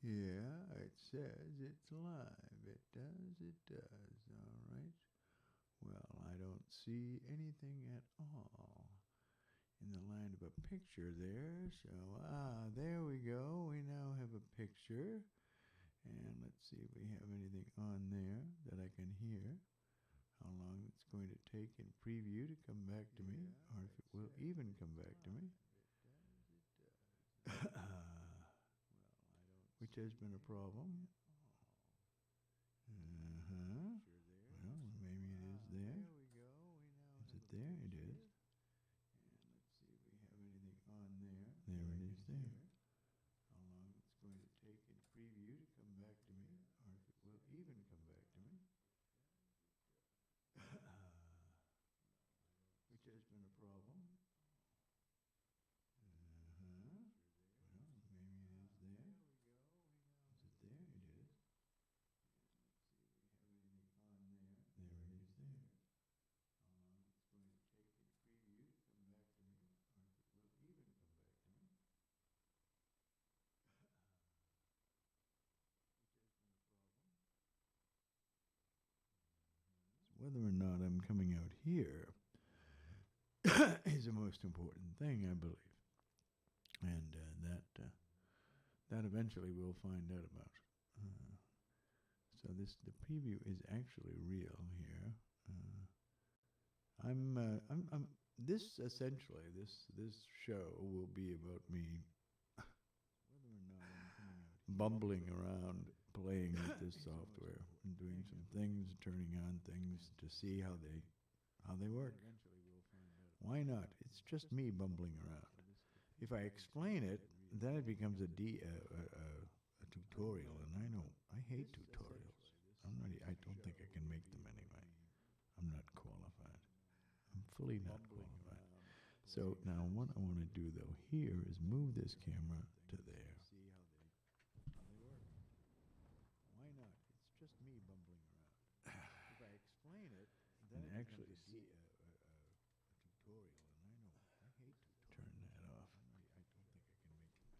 Yeah, it says it's live. It does, it does. All right. Well, I don't see anything at all in the line of a picture there. So, there we go. We now have a picture. And let's see if we have anything on there that I can hear. How long it's going to take in preview to come back to me, or if it will even come back to me. Which has been a problem. Well, maybe it is there. Is it there? It is. And let's see if we have anything on there. There it is there. How long it's going to take in preview to come back to me, or if it will even come back to me. Which has been a problem. Well, maybe it is there. Is it there? It is. Let's see if we have anything on there. There it is there. How long it's going to take in preview to come back to me, or if it will even come back to me. Which has been a problem. Whether or not I'm coming out here is the most important thing, I believe. And that eventually we'll find out about. So the preview is actually real here. This essentially, this show will be about me bumbling around, playing with this software, and doing some things, turning on things to see how they work. Why not? It's just me bumbling around. If I explain it, then it becomes a tutorial, and I hate tutorials. I don't think I can make them anyway. I'm not qualified. I'm fully not qualified. So now what I want to do though here is move this camera to there. Why not? It's just me bumbling around. If I explain it, then and actually see a tutorial, and I hate tutorials. Turn that off. I don't think I can make them anyway.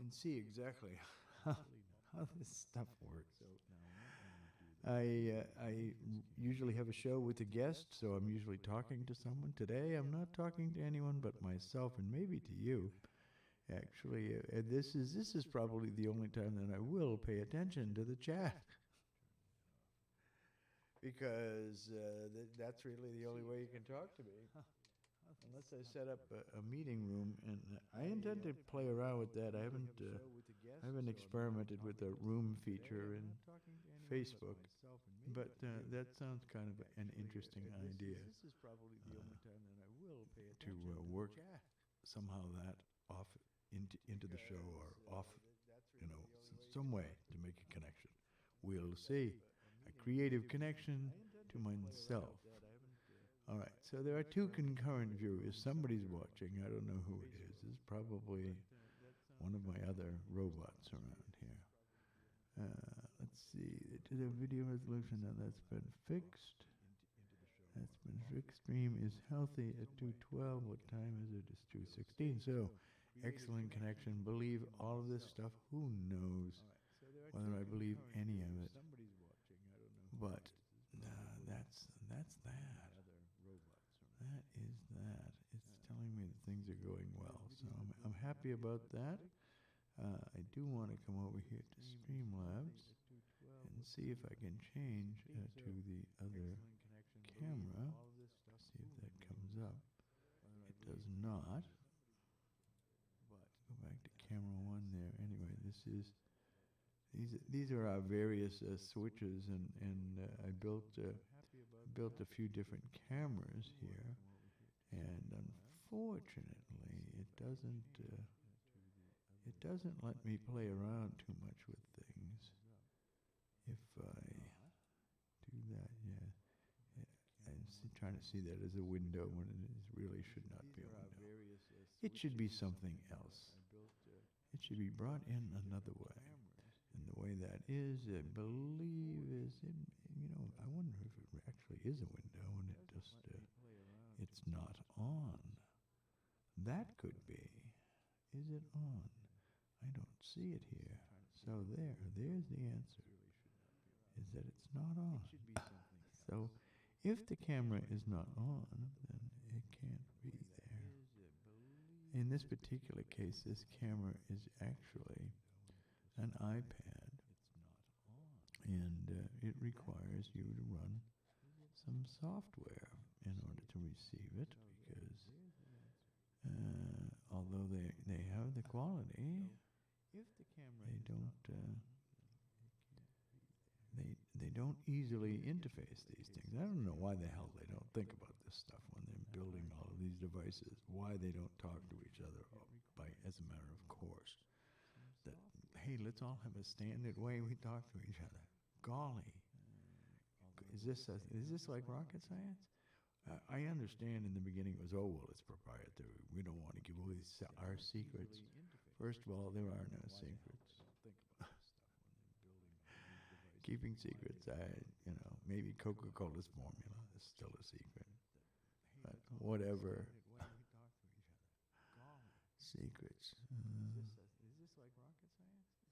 And see exactly how this stuff works. I usually have a show with a guest, so I'm usually talking to someone. Today, I'm not talking to anyone but myself, and maybe to you. Actually, this is probably the only time that I will pay attention to the chat, because that's really the only way you can talk to me. Unless I set up a meeting room, and I intend to play around with that. I haven't experimented with the room feature in Facebook, but that sounds kind of an interesting idea. To work somehow that off into the show, or off, some way to make a connection. We'll see. A creative connection to myself. All right, so there are two concurrent viewers. Somebody's watching. I don't know who it is. It's probably one of my other robots around here. Let's see. To the video resolution, now that's been fixed. That's been fixed. Stream is healthy at 212. What time is it? It's 216. So, excellent connection. Believe all of this stuff. Who knows whether I believe any of it? But that's that. That is that. It's telling me that things are going well, so I'm happy about that. I do want to come over here to Streamlabs and see if I can change to the other camera. See if that comes up. It does not. Go back to camera one there. Anyway, these are our various switches, and I built a few different cameras here, and unfortunately, it doesn't let me play around too much with things. If I do that, yeah. I'm trying to see that as a window when it really should not be a window. It should be something else. It should be brought in another way. And the way that is, I believe, is, I wonder if it actually is a window and it just, it's not on. That could be. Is it on? I don't see it here. So there's the answer, is that it's not on. So if the camera is not on, then it can't be there. In this particular case, this camera is actually an iPad, and it requires you to run some software in order to receive it, because although they have the quality, they don't easily interface these things. I don't know why the hell they don't think about this stuff when they're building all of these devices. Why they don't talk to each other as a matter of course. That, hey, let's all have a standard way we talk to each other. Golly, is this like rocket science? I understand in the beginning it was, oh, well, it's proprietary. We don't want to give away our secrets. First of all, there are no secrets. Keeping secrets, maybe Coca-Cola's formula is still a secret. But whatever. Secrets.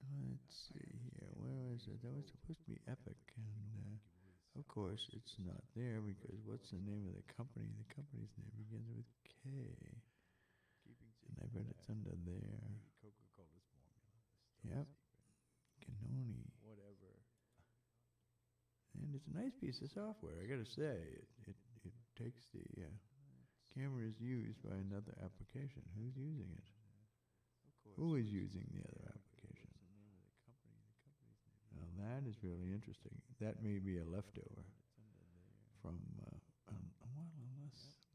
Let's see here. Where is it? That was supposed to be Epic, and of course it's not there, because what's the name of the company? The company's name begins with K, and I bet it's under there. Yep, Canoni. And it's a nice piece of software, I gotta say. It takes the camera is used by another application. Who's using it? Who is using the other application? Now that is really interesting. That may be a leftover from,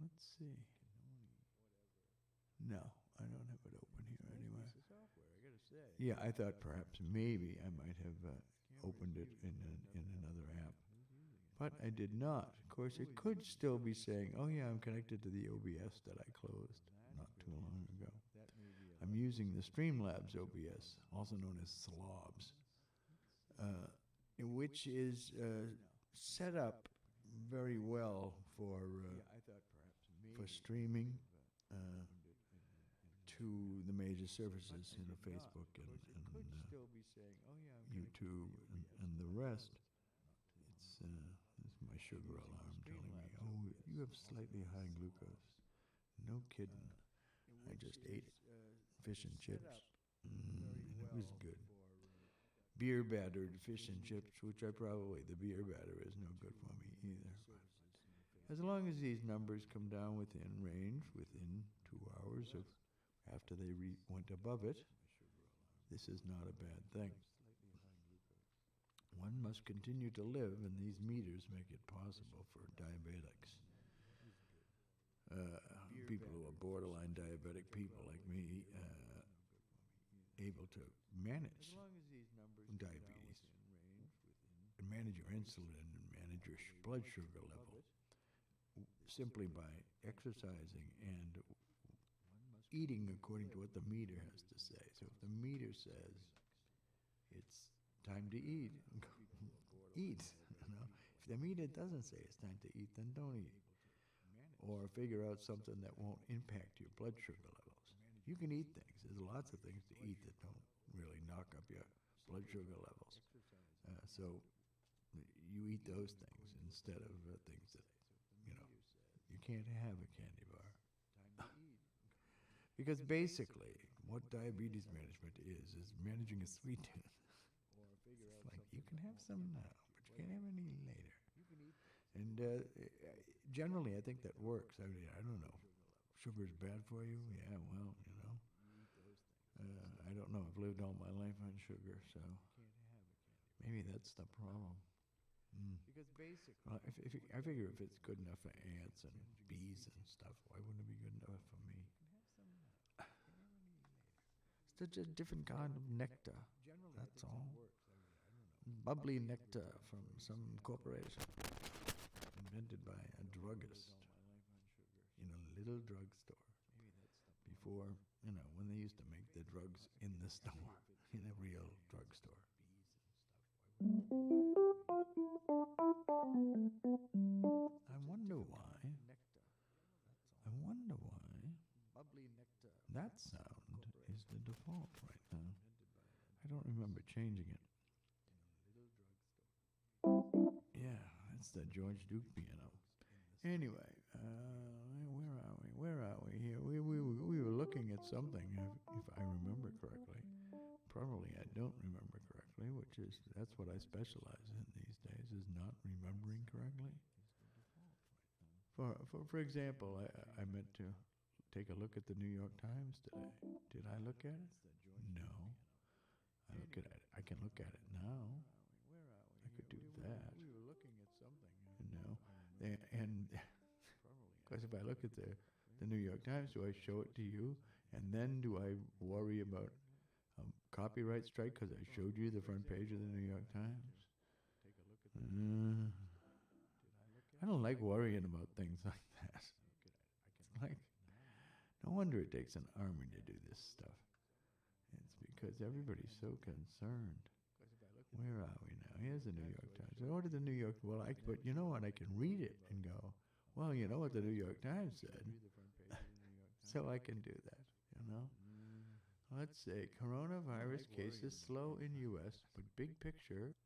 let's see. No, I don't have it open here anywhere. Yeah, I thought perhaps maybe I might have opened it in another app, but I did not. Of course, it could still be saying, oh yeah, I'm connected to the OBS that I closed not too long ago. I'm using the Streamlabs OBS, also known as Slobs, which is set up very well for streaming to the major services, Facebook and YouTube and the rest. It's this is my sugar alarm telling me, oh, you have slightly high glucose. No kidding. I just ate fish and chips, and it was good. Beer battered fish and chips, which the beer batter is no good for me either. But as long as these numbers come down within range, within 2 hours of after they went above it, this is not a bad thing. One must continue to live, and these meters make it possible for diabetics. People who are borderline diabetic people like me, able to manage diabetes, and manage your insulin and manage your blood sugar level simply by exercising and eating according to what the meter has to say. So if the meter says it's time to eat, eat. If the meter doesn't say it's time to eat, then don't eat. Or figure out something that won't impact your blood sugar levels. You can eat things. There's lots of things to eat that don't really knock up your blood sugar levels. So you eat those things instead of things that, you can't have a candy bar. Because basically, what diabetes management is managing a sweet tooth. It's like, you can have some now, but you can't have any later. And generally, I think that works. I mean, I don't know. Sugar's bad for you? Yeah, well, I don't know. I've lived all my life on sugar, so maybe that's the problem. Because basically, I figure if it's good enough for ants and bees and stuff, why wouldn't it be good enough for me? It's a different kind of nectar. That's all. Bubbly nectar from some corporation invented by a druggist in a little drugstore before, when they used to make the drugs in the store, in a real drugstore. I wonder why. That sound is the default right now. I don't remember changing it. Yeah, that's the George Duke piano. Anyway, where are we? Where are we here? We were looking at something, if I remember correctly. Probably I don't remember correctly, which is that's what I specialize in these days, is not remembering correctly. For example, I meant to take a look at the New York Times today. Did I look at it? No. I look at it. I can look at it now. I could do that. No. And because if I look at the New York Times, do I show it to you? And then do I worry about copyright strike because I showed you the front page of the New York Times? I don't like worrying about things like that. It's like, no wonder it takes an army to do this stuff. It's because everybody's so concerned. Where are we now? Here's the New York Times. I ordered the New York. Well, but you know what? I can read it and go, well, you know what the New York Times said. So I can do that, you know. Let's say coronavirus cases slow in U.S., but big picture,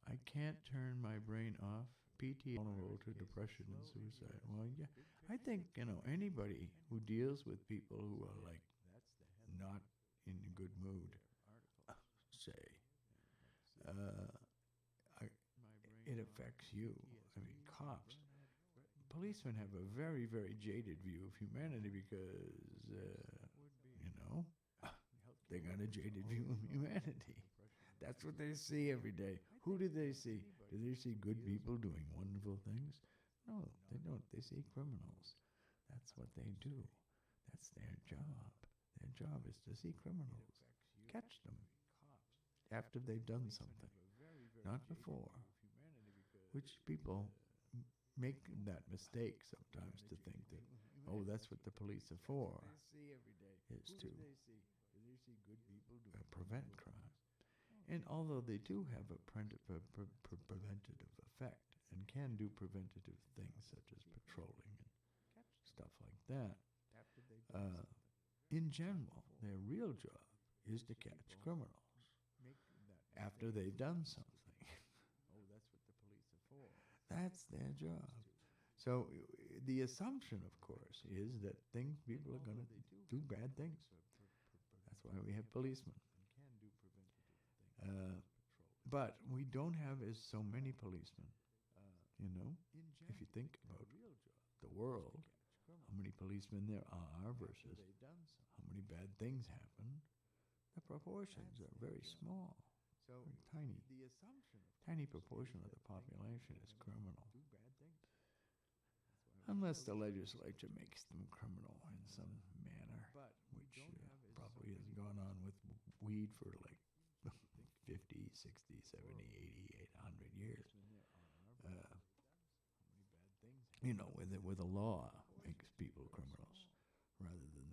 I can't turn my brain off. PT vulnerable to depression and suicide. Well, yeah, I think, you know, anybody who deals with people who are like not in a good mood, say, it affects you. I mean, cops, policemen have a very, very jaded view of humanity because, you know, they got a jaded view of humanity. That's what they see every day. Who do they see? Do they see good people doing wonderful things? No, they don't. They see criminals. That's what they do. That's their job. Their job is to see criminals, catch them after they've done something, not before. Which people make that mistake sometimes to think that, oh, that's what the police are for, is to prevent crime. And although they do have a preventative effect and can do preventative things such as patrolling and stuff like that, in general, their real job is to catch criminals after they've done something. That's their job. So the assumption, of course, is that people are going to do bad things. That's why we have policemen. But we don't have so many policemen. You know, if you think about the world, how many policemen there are versus how many bad things happen, the proportions are very small, very tiny. Tiny proportion of the population is criminal. Unless the legislature makes them criminal in some manner, which probably has gone on with weed for like 50, 60, 70, 80, 100 years. You know, with a law makes people criminals rather than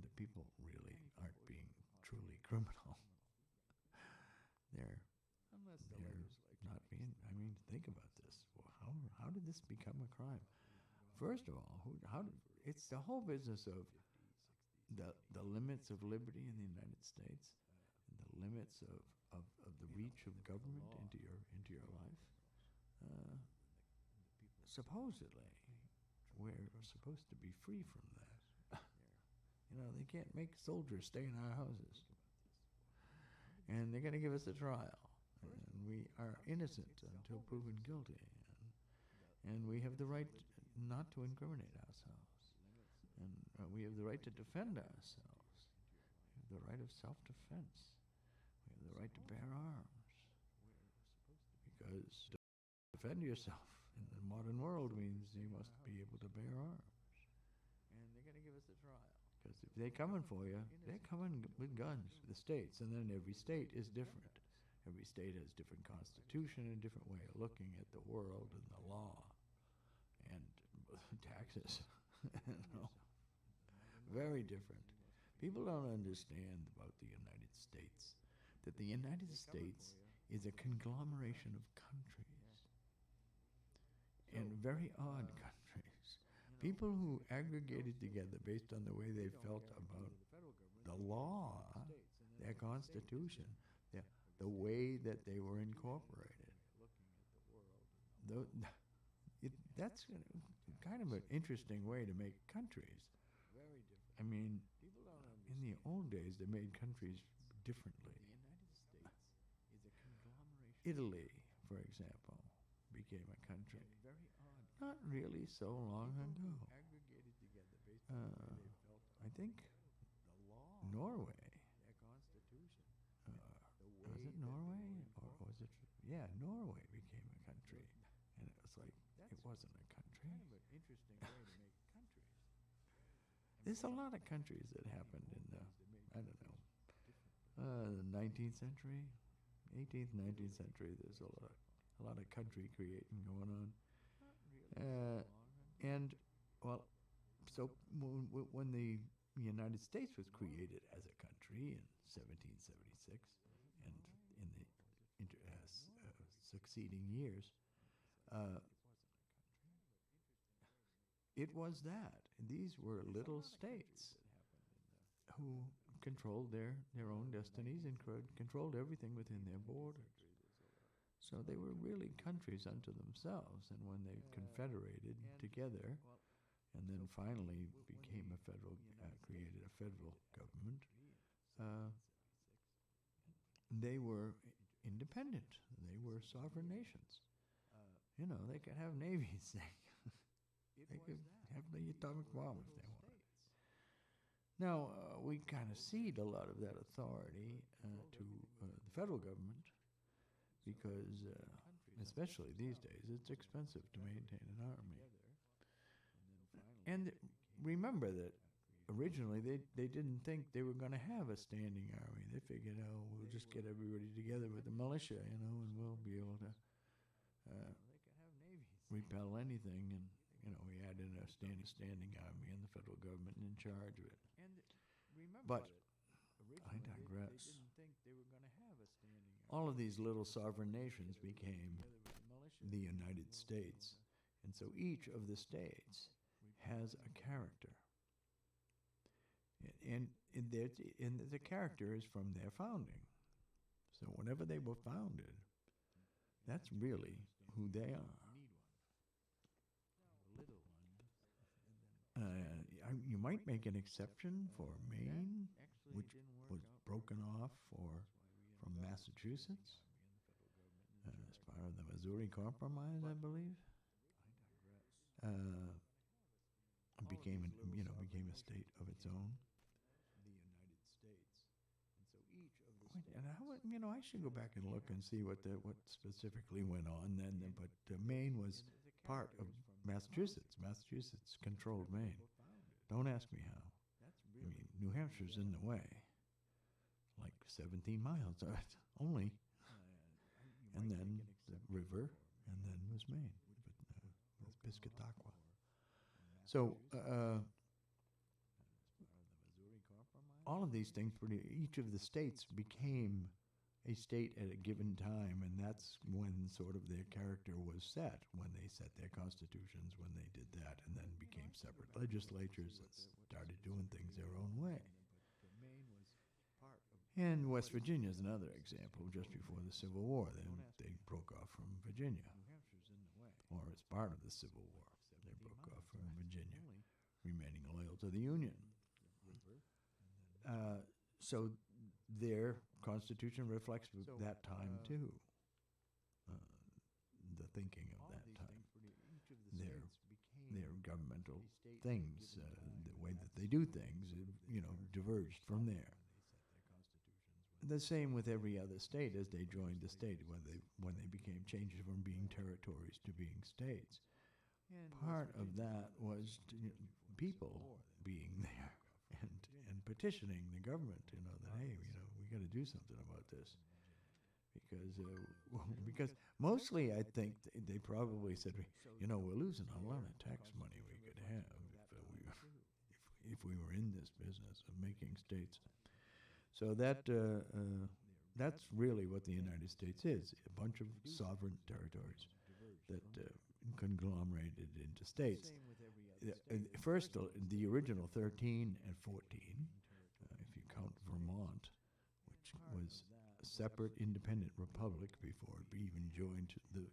the people really aren't being truly criminal. They're not being. I mean, think about this. Well, how did this become a crime? First of all, it's the whole business of the limits of liberty in the United States, and the limits of the reach of government into your life. Supposedly, we're supposed to be free from that. You know, they can't make soldiers stay in our houses, and they're going to give us a trial. And we are innocent until proven guilty. And we have the right not to incriminate ourselves. And we have the right to defend ourselves. We have the right of self-defense. We have the right to bear arms. Because to defend yourself in the modern world means you must be able to bear arms. And they're going to give us a trial. Because if they're coming for you, they're coming with guns, the states. And then every state is different. Every state has different constitution and different way of looking at the world and the law and taxes. You know, very different. People don't understand about the United States, that the United States is a conglomeration of countries, and very odd countries. People who aggregated together based on the way they felt about the law, they their constitution, the way that they were incorporated. Tho- that's kind of an interesting way to make countries. I mean, in the old days, they made countries differently. Italy, for example, became a country not really so long ago. I think Norway. Was it Norway? Or was it? Yeah, Norway became a country. And it was like, it wasn't a country. There's a lot of countries that happened in the, I don't know, the 19th century, 18th, 19th century. There's a lot of country creating going on. And, well, so when the United States was created as a country in 1776, and in the succeeding years, it was that. These were little states who controlled their own destinies and controlled everything within their borders. So they were really countries unto themselves, and when they confederated together, and then finally became a federal, created a federal government, they were independent. They were sovereign nations. You know, they could have navies. They could have the atomic bomb if they wanted. Now, we kind of cede a lot of that authority to the federal government because, especially these days, it's expensive to maintain an army. And remember that originally they didn't think they were going to have a standing army. They figured, oh, we'll just get everybody together with the militia, you know, and we'll be able to repel anything. And, you know, we added a standing army and the federal government in charge of it. But I digress. All of these little sovereign nations became the United States. And so each of the states has a character. And the character is from their founding. So whenever they were founded, that's really who they are. You might make an exception for Maine, which was broken off from Massachusetts as part of the Missouri Compromise, I believe. Became a state of its own. And I should go back and look and see what specifically went on then. But Maine was part of Massachusetts. Massachusetts controlled Maine. Don't ask me how. I mean, New Hampshire's in the way, like 17 miles of it only, and then the river, and then was Maine with Piscataqua. So all of these things, each of the states became a state at a given time, and that's when sort of their character was set, when they set their constitutions, when they did that, and then became separate legislatures that started doing things their own way. And West Virginia is another example. Just before the Civil War, they broke off from Virginia, or as part of the Civil War, they broke off from Virginia, remaining loyal to the Union. So their constitution reflects that time too, the thinking of that time, their governmental things, the way that they do things, diverged from there. The same with every other state as they joined the state, when they became changes from being territories to being states. Part of that was people being there and petitioning the government, that, hey, we got to do something about this. Because mostly I think they probably said, we're losing a lot of tax money we could have if we were in this business of making states. So that's really what the United States is, a bunch of sovereign territories that conglomerated into states. First, the original 13 and 14, if you count Vermont, which separate independent republic before it even joined the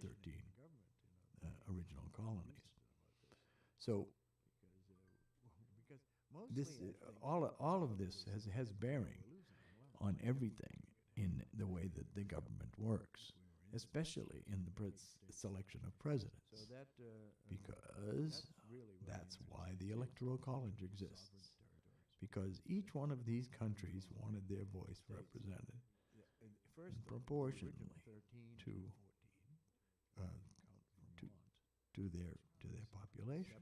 13 original colonies. So this all of this has bearing on everything in the way that the government works, especially in the selection of presidents, because that's why the Electoral College exists, because each one of these countries wanted their voice represented proportionally to their population,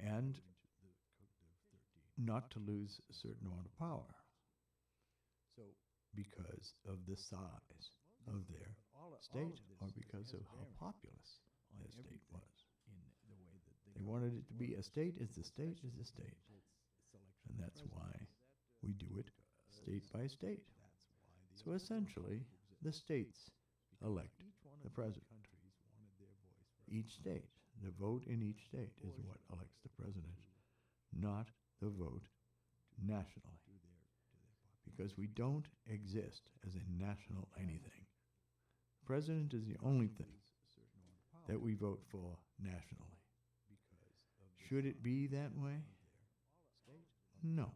and not to lose a certain amount of power because of the size of their state or because of how populous their state was. They wanted it to be a state is a state is a state. And that's why we do it state by state. So essentially, the states elect the president. Each state, the vote in each state is what elects the president, not the vote nationally. Because we don't exist as a national anything. President is the only thing that we vote for nationally. Should it be that way? No.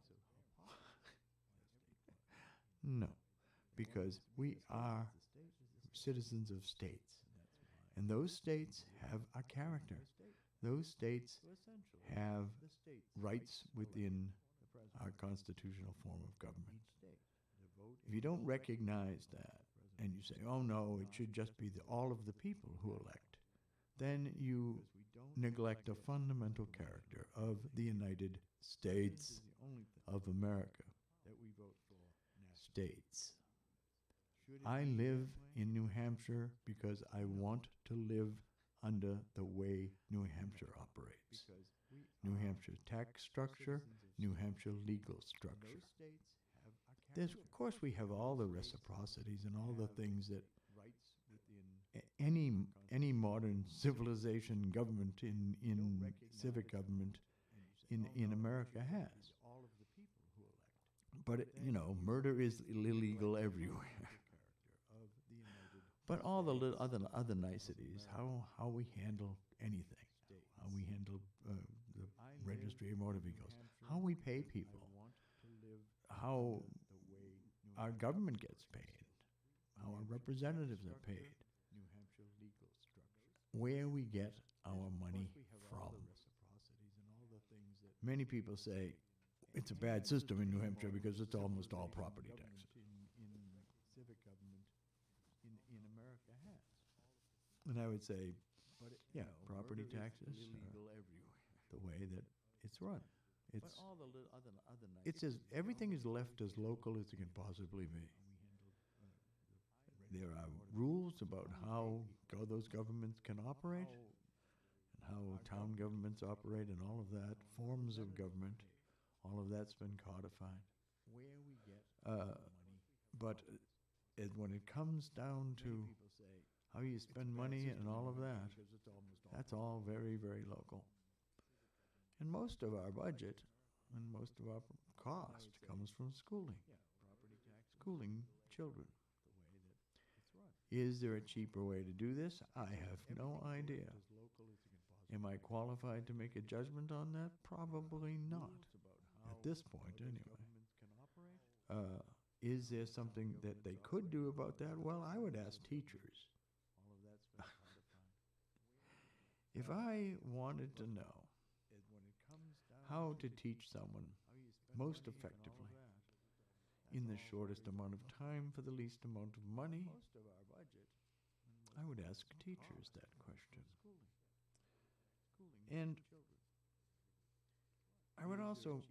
No. Because we are citizens of states. And those states have a character. Those states have rights within our constitutional form of government. If you don't recognize that, and you say, oh no, it should just be all of the people who elect, then you neglect a fundamental character of the United States of America. States. I live in New Hampshire because I want to live under the way New Hampshire operates. New Hampshire tax structure, New Hampshire legal structure. Of course, we have all the reciprocities and all the things that any modern civilization government in civic government in America has. But murder is illegal everywhere. But all the other niceties, how we handle anything, how we handle the registry of motor vehicles, how we pay people, how our government gets paid, how our representatives are paid, where we get our money from. Many people say it's a bad system in New Hampshire because it's almost all property taxes. And I would say, yeah, property taxes are the way that it's run. Everything is left as local as it can possibly be. There are rules about how those governments can operate, and how town governments operate, and all of that, forms of government, all of that's been codified. But when it comes down to how you spend money and all of that, that's all very, very local. And most of our budget and most of our cost comes from schooling children. Is there a cheaper way to do this? I have no idea. Am I qualified to make a judgment on that? Probably not. At this point, anyway. Is there something that they could do about that? Well, I would ask teachers. If I wanted to know how to teach someone most effectively in the shortest amount of time for the least amount of money, I would ask teachers that question. And I would also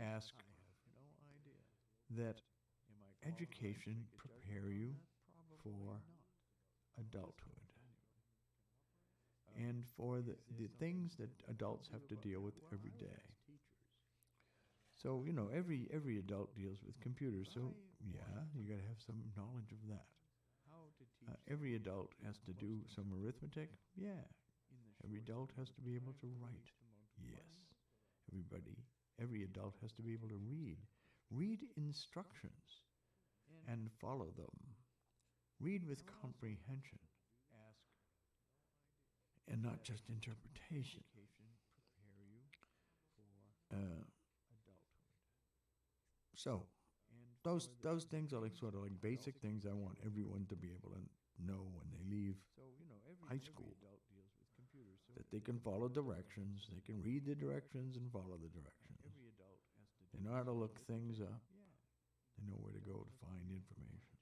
ask that education prepare you for adulthood and for the things that adults have to deal with every day. So, every adult deals with computers, so yeah, you got to have some knowledge of that. Every adult has to do some arithmetic, yeah. Every adult has to be able to write, yes. Every adult has to be able to read. Read instructions and follow them. Read with comprehension and not just interpretation. Uh, so those things are like sort of like basic things I want everyone to be able to know when they leave high school. That they can follow directions, they can read the directions and follow the directions. They know how to look things up. They know where to go to find information.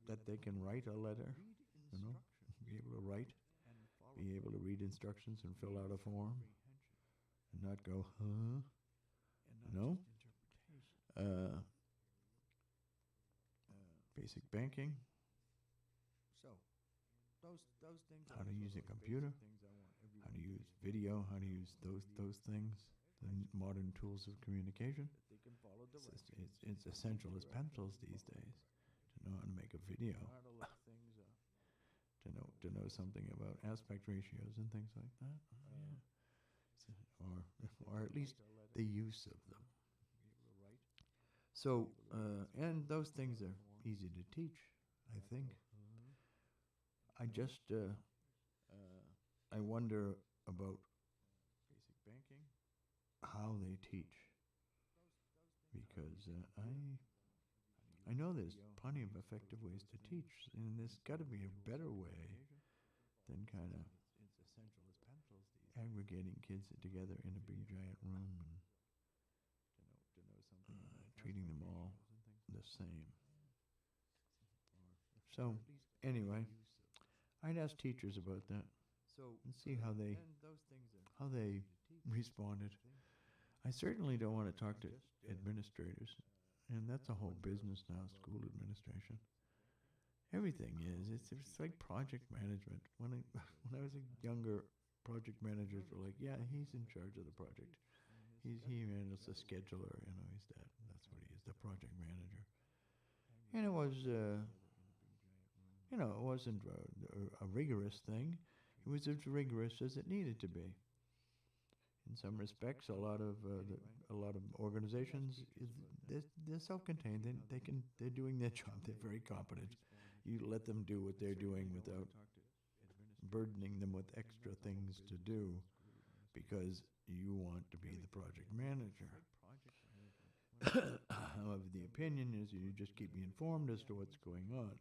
That they can write a letter, be able to write, be able to read instructions and fill out a form, and not go, huh? Basic banking. How to use a computer, how to use video, how to use those things, the modern tools of communication. It's essential as pencils these days to know how to make a video, to know something about aspect ratios and things like that, or at least the use of them. So, and those things are easy to teach, I think. I just, I wonder about how they teach, because I know there's plenty of effective ways to teach, and there's got to be a better way than kind of aggregating kids together in a big giant room and treating them all the same. So, anyway, I'd ask teachers about that and see how they responded. I certainly don't want to talk to administrators, and that's a whole business now, school administration. Everything is. It's like project management. When I was a younger, project managers were like, yeah, he's in charge of the project. He handles the scheduler, he's that. That's what he is, the project manager. And it was, it wasn't a rigorous thing. It was as rigorous as it needed to be. In some respects, a lot of organizations, they're self-contained. They're doing their job. They're very competent. You let them do what they're doing without burdening them with extra things to do, because you want to be the project manager. However, the opinion is you just keep me informed as to what's going on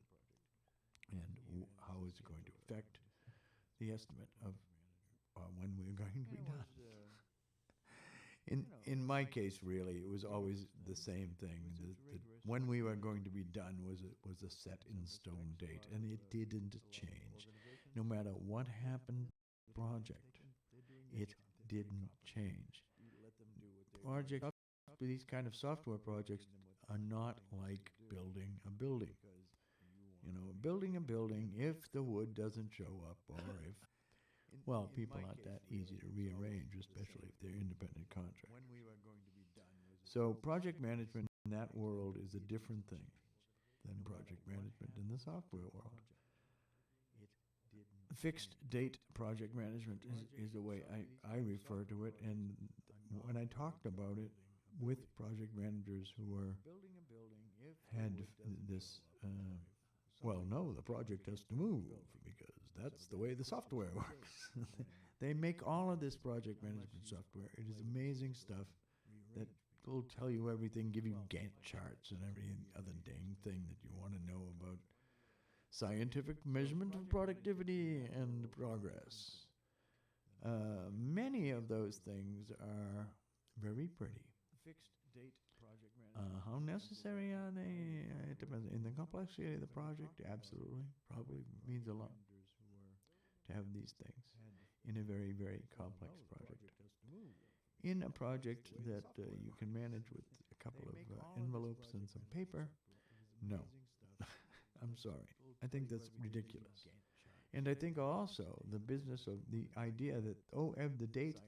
and how is it going to affect the estimate of when we're going to be done. In my case, really, it was always the same thing. When we were going to be done was a set in stone date, and it didn't change. No matter what happened to the project, it didn't change. These kind of software projects are not like building a building. Building a building, if the wood doesn't show up, or if, well, people aren't that easy to rearrange, especially if they're independent contractors. So project management in that world is a different thing than project management in the software world. Fixed date project management is the way I refer to it, and when I talked about it with project managers who had this, well, no, the project has to move because that's the way the software works. They make all of this project management software. It is amazing stuff that will tell you everything, give you Gantt charts and every other dang thing that you want to know about scientific measurement of productivity and progress. Many of those things are very pretty. How necessary are they? It depends. In the complexity of the project, absolutely. Probably means a lot to have these things in a very, very complex project. In a project that you can manage with a couple of envelopes and some paper, no. I'm sorry. I think that's ridiculous. And I think also the business of the idea that,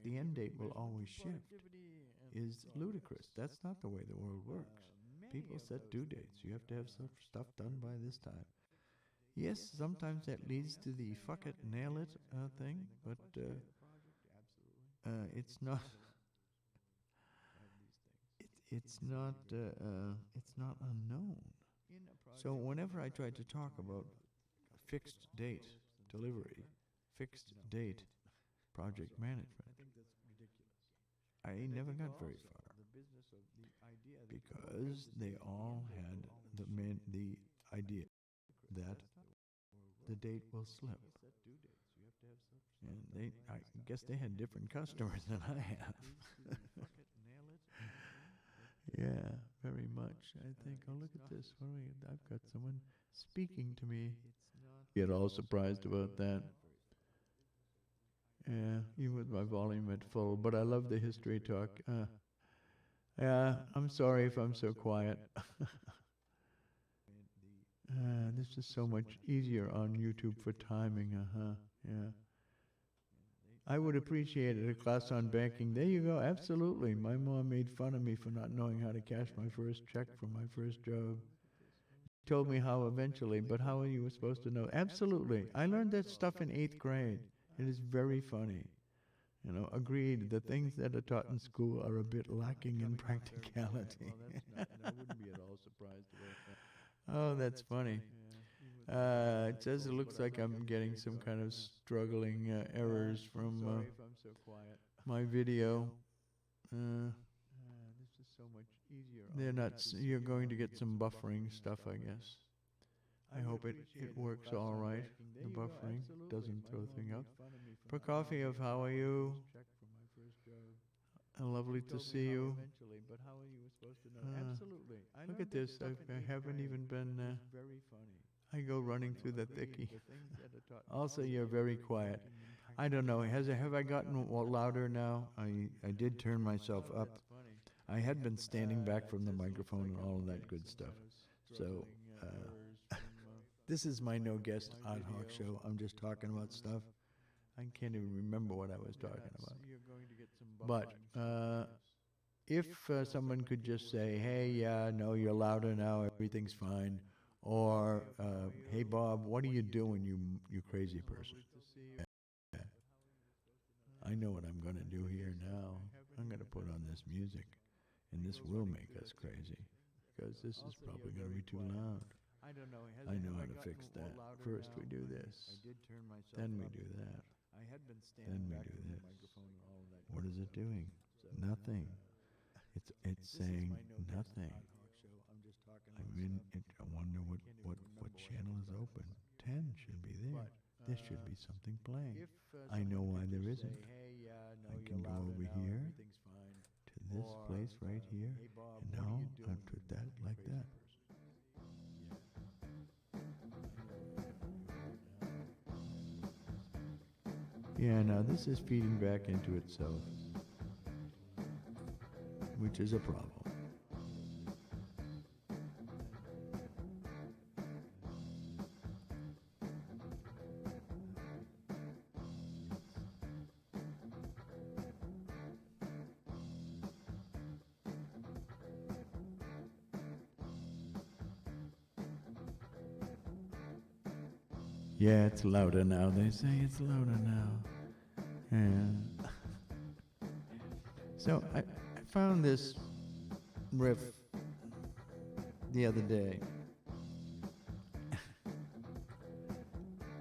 the end date will always shift is ludicrous. That's not the way the world works. People set due dates. You have to have some stuff done by this time. Yes, sometimes that leads to the fuck it, nail it thing, but it's not it's not unknown. So whenever I try to talk about fixed date delivery, fixed date project management, I never got very far because they all had the idea that the date will slip. And I guess they had different customers than I have. Yeah, very much. I think, oh, look at this. I've got someone speaking to me. Get all surprised about that. Yeah, even with my volume at full. But I love the history talk. Yeah, I'm sorry if I'm so quiet. This is so much easier on YouTube for timing. Yeah. I would appreciate it, a class on banking. There you go. Absolutely. My mom made fun of me for not knowing how to cash my first check from my first job. Told me how eventually, but how are you supposed to know? Absolutely. I learned that stuff in 8th grade. It is very funny. You know, agreed. The things that are taught in school are a bit lacking in practicality. I wouldn't be at all surprised about that. Oh, that's funny. It says it looks like I'm getting some kind of struggling errors from my video. They're not. You're going to get some buffering stuff, I guess. I hope it works all right. The buffering doesn't throw thing up. Prokofiev, how are you? Lovely to see you. Look at this. I haven't even been. I go running through the thicky. Also, you're very quiet. I don't know. Have I gotten louder now? I did turn myself up. I had been standing back from the microphone and all of that good stuff. So, this is my no guest ad hoc show. I'm just talking about stuff. I can't even remember what I was talking about. But if someone could just say, hey, yeah, no, you're louder now, everything's fine. Or, hey, Bob, what are you doing, you crazy person? Yeah. I know what I'm going to do here now. I'm going to put on this music, and this will make us crazy, because this is probably going to be too loud. I know how to fix that. First we do this, then we do that, then we do this. What is it doing? Nothing. It's saying nothing. I wonder what channel is open. 10 should be there. There should be something playing. I know why there isn't. I can go over here to this place right here, and now I put that like that. Yeah, now this is feeding back into itself, which is a problem. Yeah, it's louder now. They say it's louder now. Yeah. So I found this riff the other day.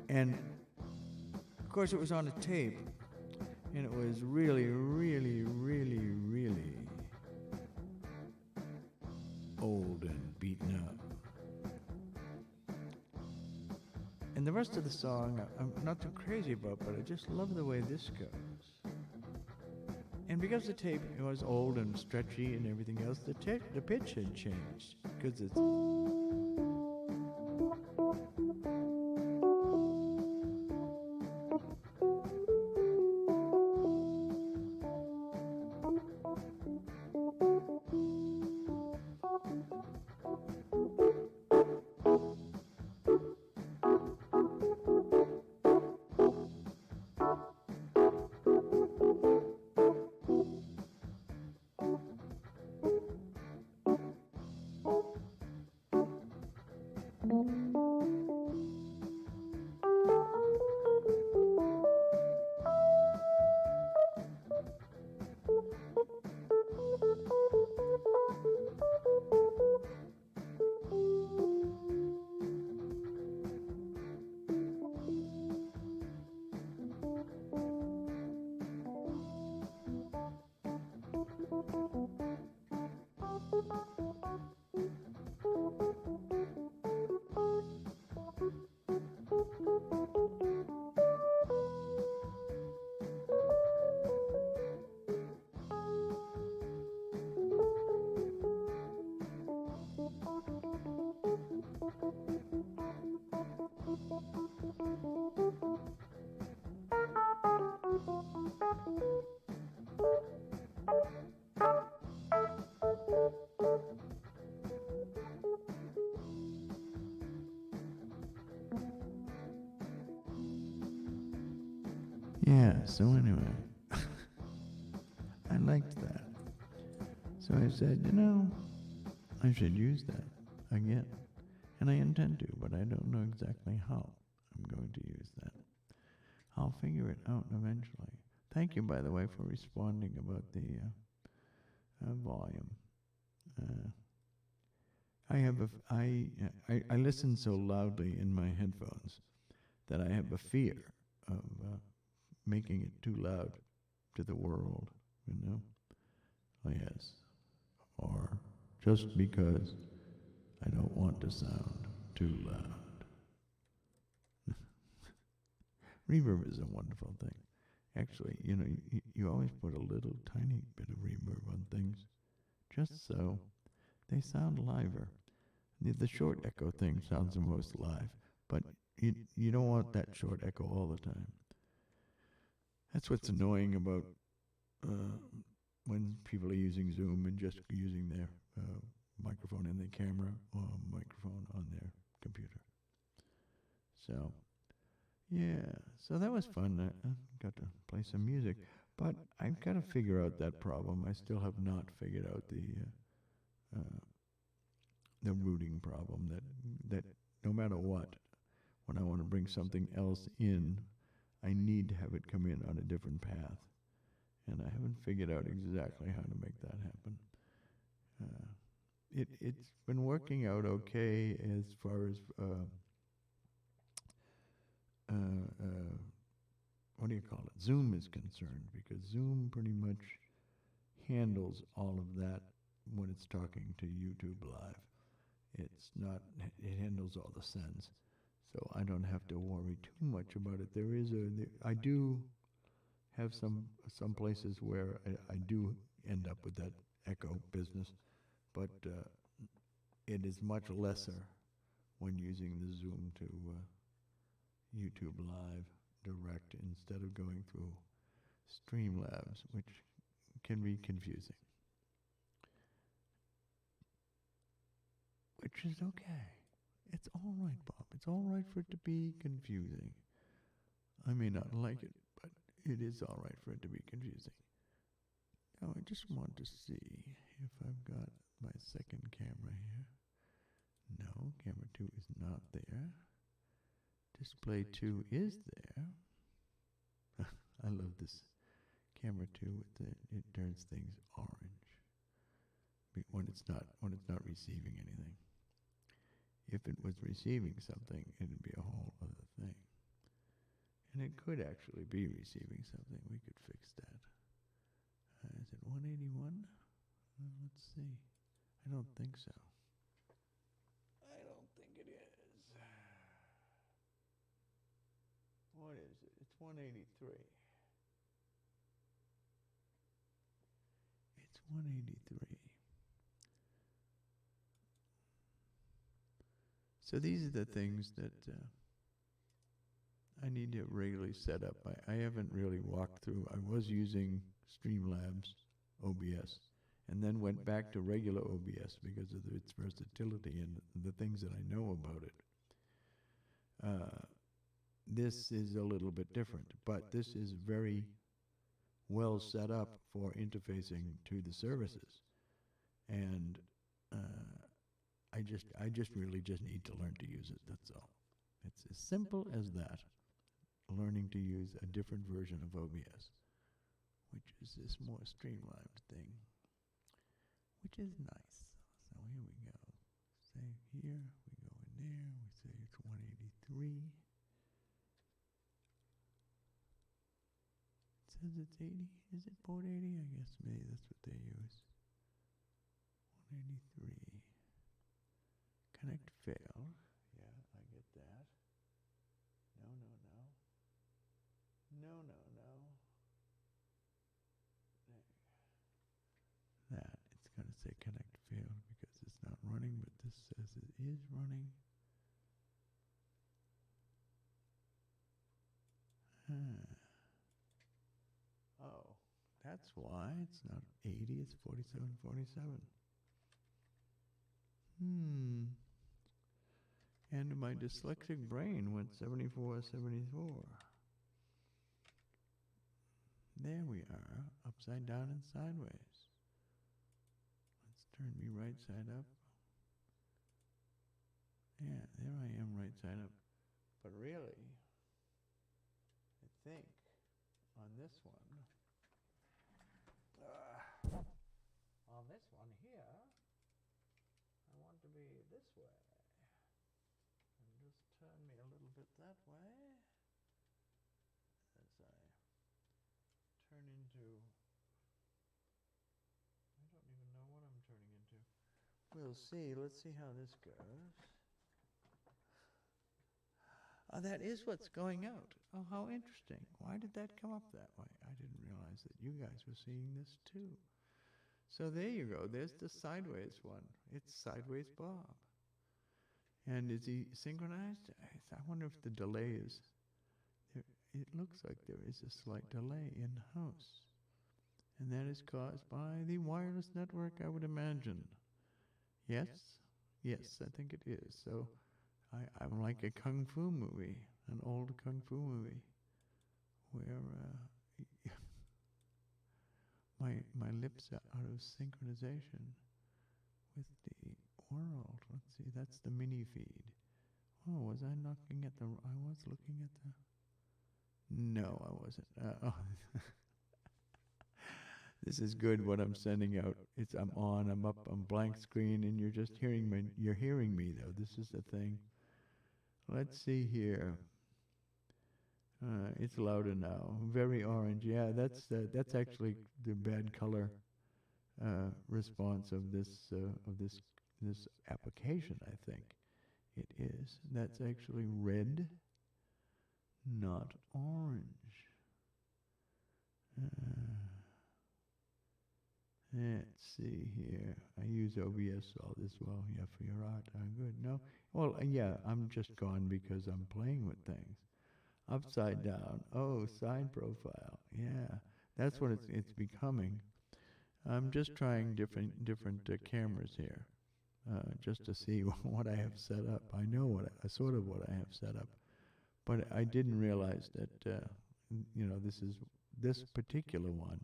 And of course it was on a tape. And it was really, really, really, really old and beaten up. And the rest of the song, I'm not too crazy about, but I just love the way this goes. And because the tape was old and stretchy and everything else, the pitch had changed. Because it's... Yeah, so anyway, I liked that. So I said, I should use that again. And I intend to, but I don't know exactly how I'm going to use that. I'll figure it out eventually. Thank you, by the way, for responding about the volume. I listen so loudly in my headphones that I have a fear of making it too loud to the world, Oh, yes. Or just because I don't want to sound too loud. Reverb is a wonderful thing. Actually, you always put a little tiny bit of reverb on things just so they sound liver. The short echo thing sounds the most live, but you don't want that short echo all the time. That's what's annoying about when people are using Zoom and just using their microphone and their camera or microphone on their computer. So, yeah, so that was fun. I got to play some music, but I've got to figure out that problem. I still have not figured out the routing problem that no matter what, when I want to bring something else in, I need to have it come in on a different path. And I haven't figured out exactly how to make that happen. It's been working out okay as far as what do you call it? Zoom is concerned, because Zoom pretty much handles all of that when it's talking to YouTube Live. It handles all the sends. So I don't have to worry too much about it. I do have some places where I do end up with that echo business, but it is much lesser when using the Zoom to YouTube Live direct instead of going through Streamlabs, which can be confusing. Which is okay. It's all right, Bob. It's all right for it to be confusing. I may not like it, but it is all right for it to be confusing. Now, I just want to see if I've got my second camera here. No, camera 2 is not there. Display 2 is there. I love this camera 2 it turns things orange when it's not receiving anything. If it was receiving something, it'd be a whole other thing. And it could actually be receiving something. We could fix that. Is it 181? Let's see. I don't think so. I don't think it is. What is it? It's 183. It's 183. So these are the things that I need to regularly set up. I haven't really walked through. I was using Streamlabs OBS and then went back to regular OBS because of its versatility and the things that I know about it. This is a little bit different, but this is very well set up for interfacing to the services. And I just really just need to learn to use it, that's all. It's as simple as that. Learning to use a different version of OBS, which is this more streamlined thing, which is nice. So here we go. Say here, we go in there, we say it's 183. It says it's 80. Is it port 80? I guess maybe that's what they use. 183. that. It's going to say connect failed because it's not running, but this says it is running. Oh, that's why it's not 80, it's 4747. And my dyslexic brain went 7474. There we are, upside down and sideways. Let's turn me right side up. Yeah, there I am right side up. But really, I think on this one here, I want to be this way. And just turn me a little bit that way as I turn into, I don't even know what I'm turning into. We'll see. Let's see how this goes. Oh, that is what's going out. Oh, how interesting. Why did that come up that way? I didn't realize that you guys were seeing this too. So there you go. There's the sideways one. It's Sideways Bob. And is he synchronized? I wonder if the delay is there. It looks like there is a slight delay in-house. And that is caused by the wireless network, I would imagine. Yes? Yes, I think it is. So I'm like a kung fu movie, an old kung fu movie, where my lips are out of synchronization with the world. Let's see, that's the mini feed. Oh, was I looking at the? I was looking at the. No, I wasn't. This is good. What I'm sending out. I'm on. I'm up. I'm blank screen, and you're just hearing me. You're hearing me though. This is the thing. Let's see here. It's louder now. Very orange. Yeah, that's actually the bad color response of this application. I think it is. That's actually red, not orange. Let's see here. I use OBS all this well. Yeah, for your art. Good. No. Well, yeah. I'm just gone because I'm playing with things. Upside down. Oh, side profile. Yeah, that's what it's becoming. I'm just trying different cameras here, just to see what I have set up. I know what I have set up, but I didn't realize that this particular one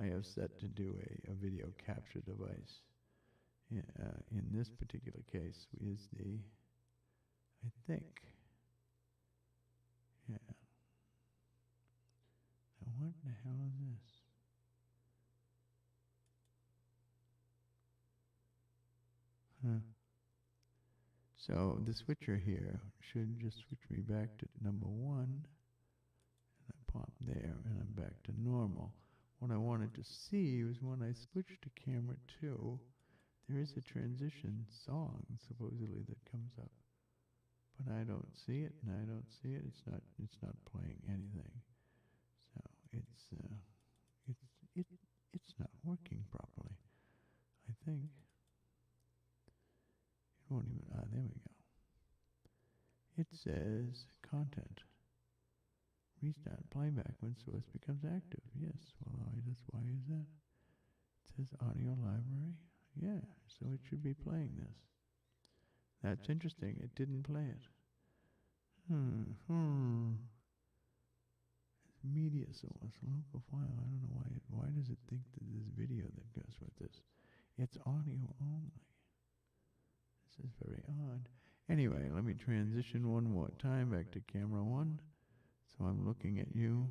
I have set to do a video capture device. In this particular case is the, I think. Yeah. Now what the hell is this? Huh. So the switcher here should just switch me back to number 1. And I pop there and I'm back to normal. What I wanted to see was when I switch to camera 2, there is a transition song supposedly that comes up. But I don't see it, and I don't see it. It's not playing anything. So it's not working properly. I think it won't even. There we go. It says content. Restart playback when source becomes active. Yes. Well, why is that? It says audio library. Yeah. So it should be playing this. That's interesting. It didn't play it. Media source, local file. I don't know why. Why does it think that there's video that goes with this? It's audio only. This is very odd. Anyway, let me transition one more time back to camera 1. So I'm looking at you.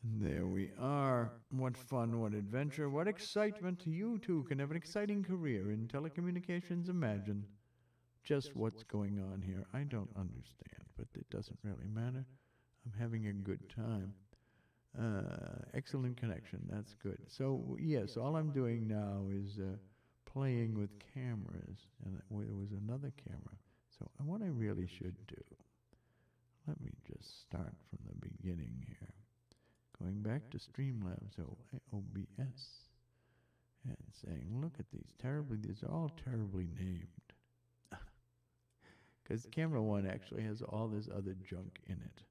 And there we are. What fun, what adventure, what excitement. You too can have an exciting career in telecommunications. Imagine just what's going on here. I don't understand, but it doesn't really matter. I'm having a good time. Excellent connection. That's good. So, yes, all I'm doing now is playing with cameras. And there was another camera. So what I really should do, let me just start from the beginning here. going back to Streamlabs OBS and saying, look at these are all terribly named. Because camera one actually has all this other junk in it,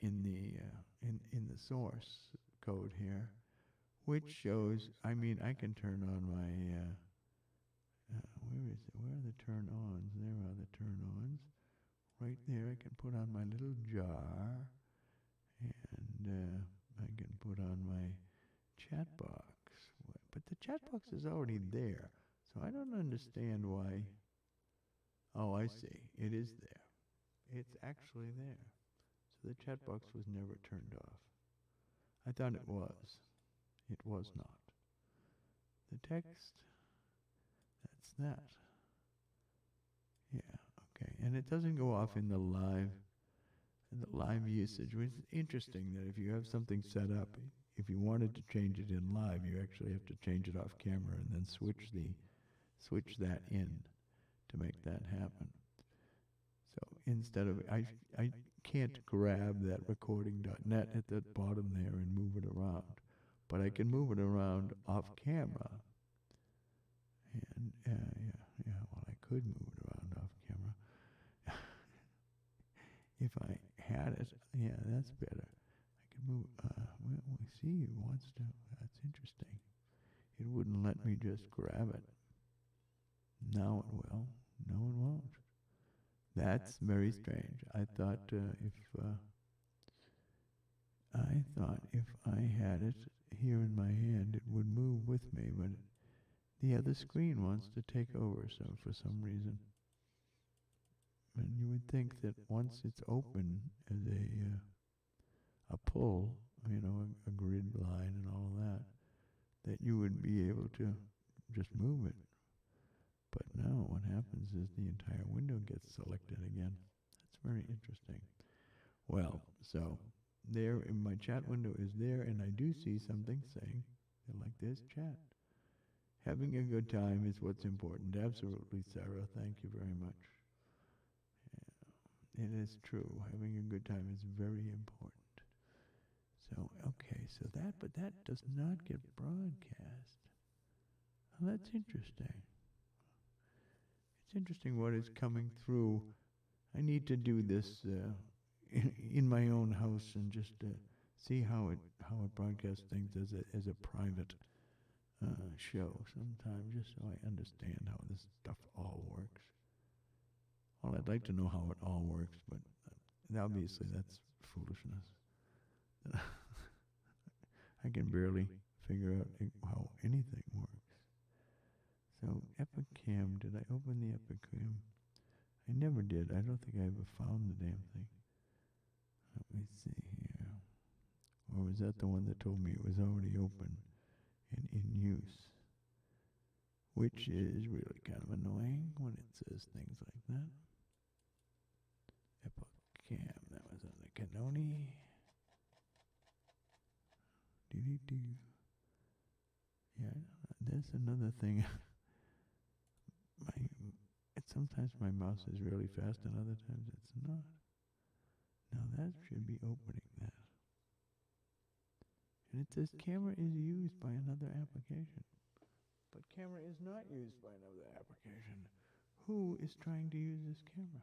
in the source code here, which shows, I mean, I can turn on my, where is it? Where are the turn-ons? There are the turn-ons. Right there, I can put on my little jar, and I can put on my chat box. But the chat box is already there, so I don't understand why. Oh, I see. It is there. It's actually there. So the chat box was never turned off. I thought it was. It was not. The text, that's that. Yeah, okay. And it doesn't go off in the live usage, which is interesting that if you have something set up, if you wanted to change it in live, you actually have to change it off camera and then switch that in to make that happen. So instead of, I can't grab that recording.net at the bottom there and move it around, but I can move it around off camera. And well, I could move it around off camera. If I had it, yeah, that's better. I could move, we see it wants to, that's interesting. It wouldn't let me just grab it. Now it will. No, it won't. That's very strange. I thought if I had it here in my hand, it would move with me, but the other screen wants to take over. So for some reason, and you would think that once it's open as a pull, you know, a grid line and all that, that you would be able to just move it. But no, what happens is the entire window gets selected again. That's very interesting. Well, so there in my chat window is there, and I do see something saying, like this chat. Having a good time is what's important. Absolutely, Sarah. Thank you very much. Yeah, it is true. Having a good time is very important. So, okay, so but that does not get broadcast. Well, that's interesting. It's interesting what is coming through. I need to do this in my own house and just see how it broadcasts things as a private show sometime, just so I understand how this stuff all works. Well, I'd like to know how it all works, but obviously that's foolishness. I can barely figure out how anything works. So Epicam, did I open the Epicam? I never did. I don't think I ever found the damn thing. Let me see here. Or was that the one that told me it was already open and in use? Which is really kind of annoying when it says things like that. Epicam, that was on the Canoni. Yeah, there's another thing. Sometimes my mouse is really fast and other times it's not. Now that should be opening that. And it says camera is used by another application. But camera is not used by another application. Who is trying to use this camera?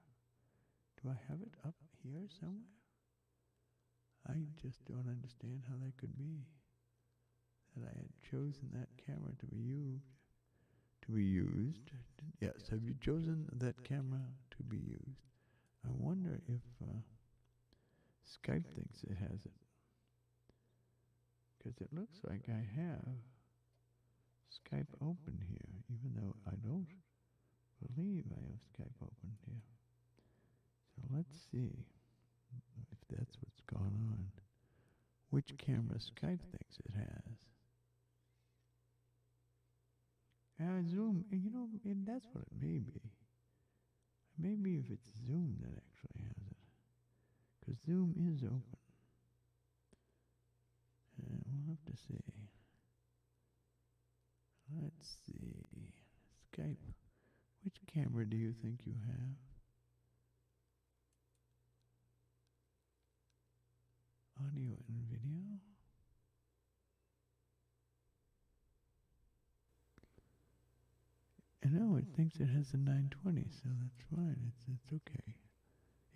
Do I have it up here somewhere? I just don't understand how that could be. That I had chosen that camera to be used. Yes, have you chosen that camera to be used? I wonder if Skype thinks it has it. Because it looks like I have Skype open here, even though I don't believe I have Skype open here. So let's see if that's what's gone on. Which camera Skype thinks it has. Zoom, you know, and that's what it may be. Maybe if it's Zoom that actually has it. Because Zoom is open. We'll have to see. Let's see. Skype. Which camera do you think you have? Audio and video. And no, it thinks it has the 920, so that's fine. It's okay.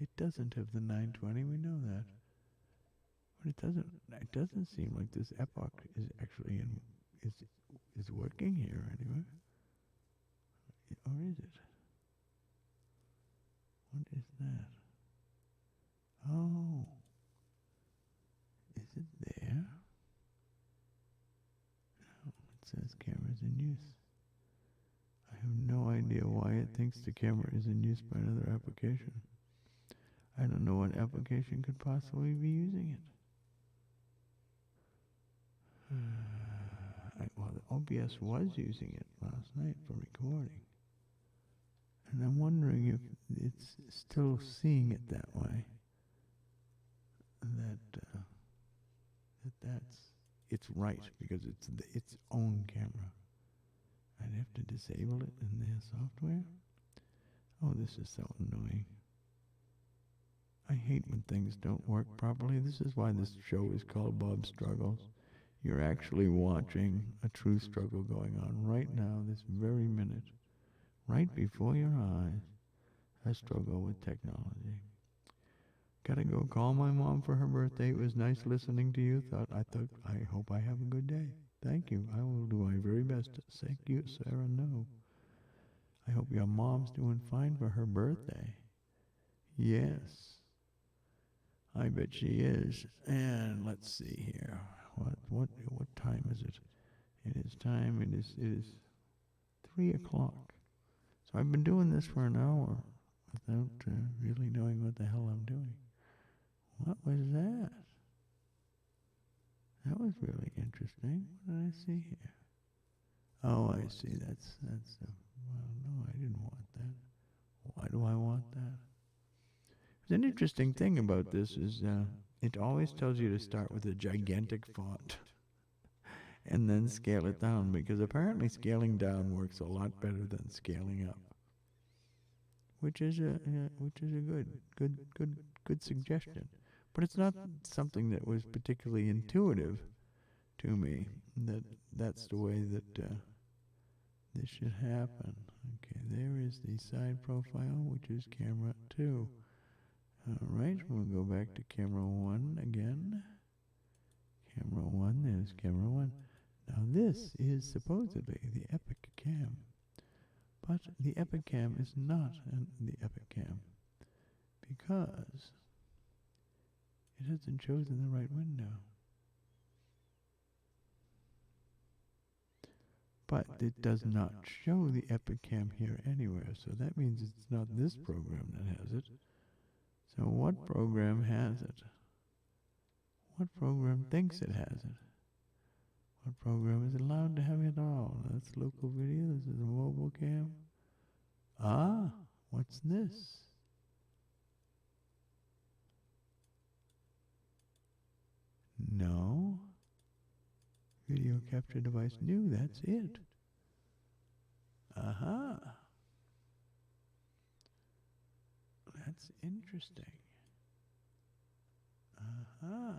It doesn't have the 920. We know that, but it doesn't. It doesn't seem like this epoch is actually is working here anyway. Or is it? What is that? Oh, is it there? No, it says cameras in use. I have no idea why it thinks the camera is in use by another application. I don't know what application could possibly be using it. Well, the OBS was using it last night for recording. And I'm wondering if it's still seeing it that way. It's right, because it's its own camera. I'd have to disable it in their software. Oh, this is so annoying. I hate when things don't work properly. This is why this show is called Bob Struggles. You're actually watching a true struggle going on right now, this very minute, right before your eyes. A struggle with technology. Gotta go call my mom for her birthday. It was nice listening to you. I hope I have a good day. Thank you. I will do my very best. Thank you, Sarah. No. I hope your mom's doing fine for her birthday. Yes. I bet she is. And let's see here. What time is it? It is time. It is 3 o'clock. So I've been doing this for an hour without really knowing what the hell I'm doing. What was that? That was really interesting. What did I see here? Oh, I see. That's well, no, I didn't want that. Why do I want that? An interesting thing about this is it always tells you to start with a gigantic font and then scale it down, because apparently scaling down works a lot better than scaling up, which is a good suggestion. But it's not something that was particularly intuitive to me, that's the way that this should happen. Okay, there is the side profile, which is camera 2. All right, we'll go back to camera 1 again. Camera 1, there's camera 1. Now this is supposedly the Epic Cam, but the Epic Cam is not the Epic Cam, because it hasn't chosen the right window. But it does not show the Epic Cam here anywhere, so that means it's not this program that has it. So what program has it? What program thinks it has it? What program is allowed to have it all? That's local video. This is a mobile cam. Ah, what's this? No. Video capture device new, that's it. Aha. That's interesting. Aha.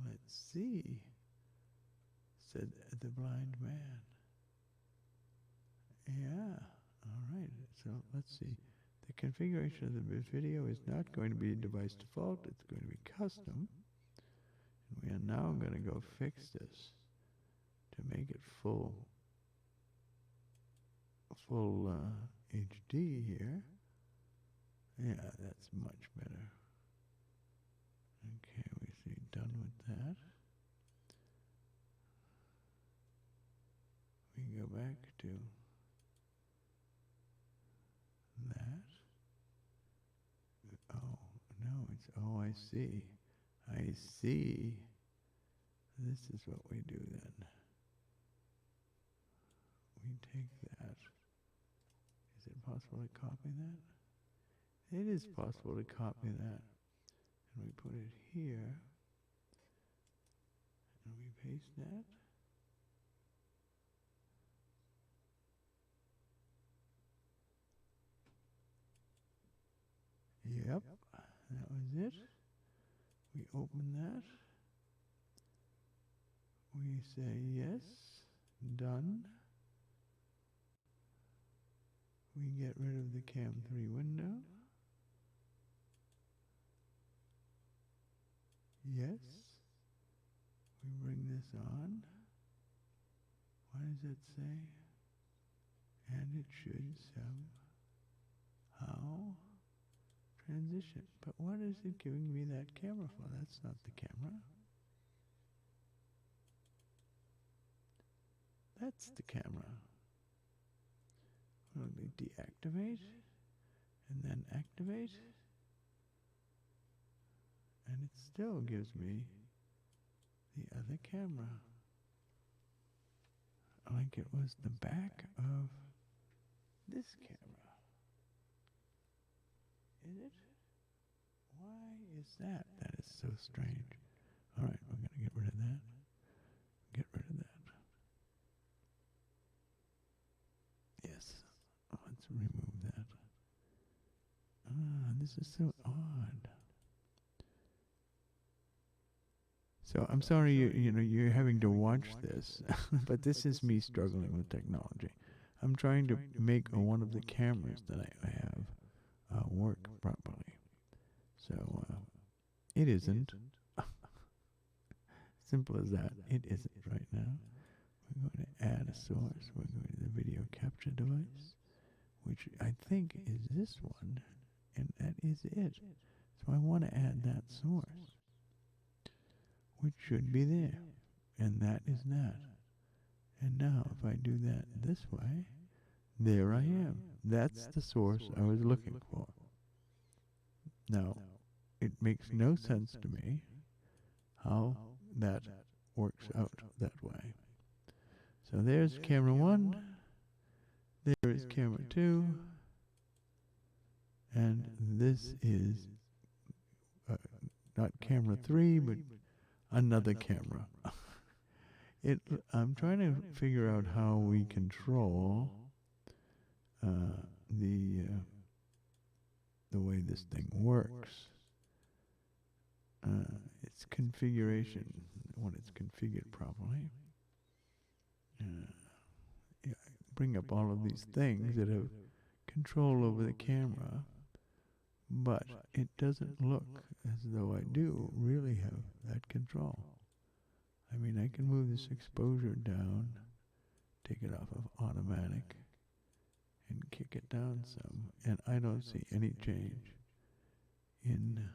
Let's see, said the blind man. Yeah, all right. So let's see. The configuration of the video is not going to be device default. It's going to be custom. We are now going to go fix this to make it full HD here. Yeah, that's much better. Okay, we see done with that. We go back to that. Oh, no, it's, oh, I see. I see. This is what we do then. We take that. Is it possible to copy that? It is possible to copy that. And we put it here. And we paste that. Yep, that was it. open that. We say yes, done. We get rid of the Cam 3 window. Yes. We bring this on. What does it say? And it should somehow transition. But what is it giving me that camera for? That's not the camera. That's the camera. Well, we deactivate and then activate. And it still gives me the other camera. Like it was the back of this camera. Is it? Why is that? That is so strange. All right, we're going to get rid of that. Get rid of that. Yes. Let's remove that. This is so odd. So I'm sorry you're having to watch this, but this is me struggling with technology. I'm trying to make one of the cameras that I have work properly. So it isn't. Simple as that. It isn't right now. We're going to add a source. We're going to the video capture device, which I think is this one, and that is it. So I want to add that source, which should be there, and that is that. And now if I do that this way, there I am. That's the source I was looking for. Now, it makes no sense to me how that works out that way. So there's camera 1, there is camera 2, and this is not camera 3, but another camera. I'm trying to figure out how we control the way this thing works. Its configuration, when it's configured properly. Bring up all of these things that have control over the camera, but it doesn't look as though I do really have that control. I mean, I can move this exposure down, take it off of automatic, and kick it down some, and I don't see any change in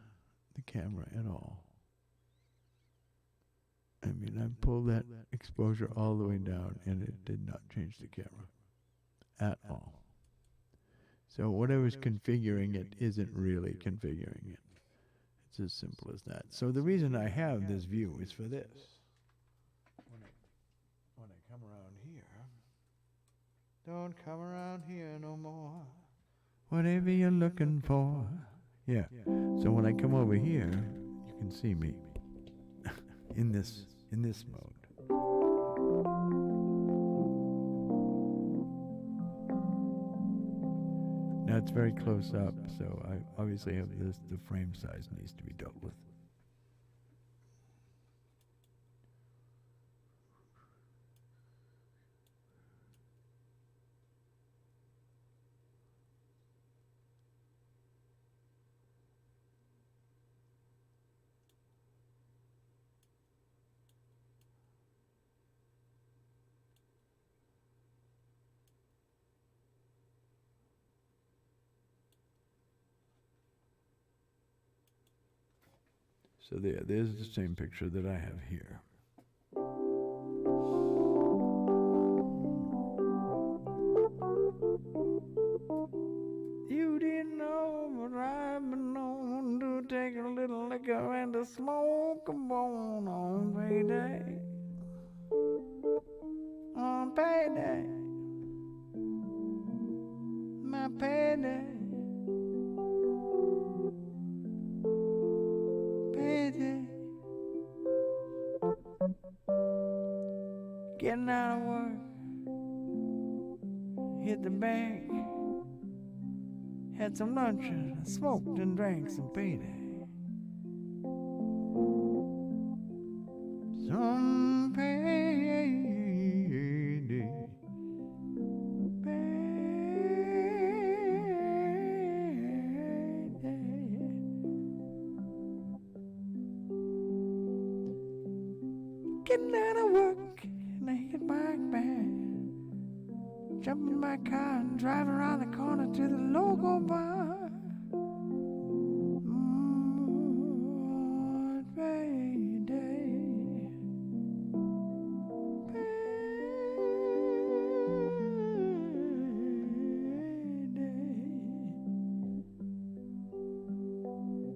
the camera at all. I mean, I pulled that exposure all the way down, and it did not change the camera at all. So whatever's configuring it isn't really configuring it. It's as simple as that. So the reason I have this view is for this. When I come around here, don't come around here no more. Whatever you're looking for. Yeah. So when I come over here, you can see me in this mode. Now it's very close up, so I obviously have this. The frame size needs to be dealt with. So there's the same picture that I have here. You didn't know, but I've been known to take a little liquor and to smoke a bone on payday. On payday. My payday. Getting out of work, hit the bank, had some lunch and smoked and drank some payday. out of work and I hit my back. Jump in my car and drive around the corner to the local bar. Payday.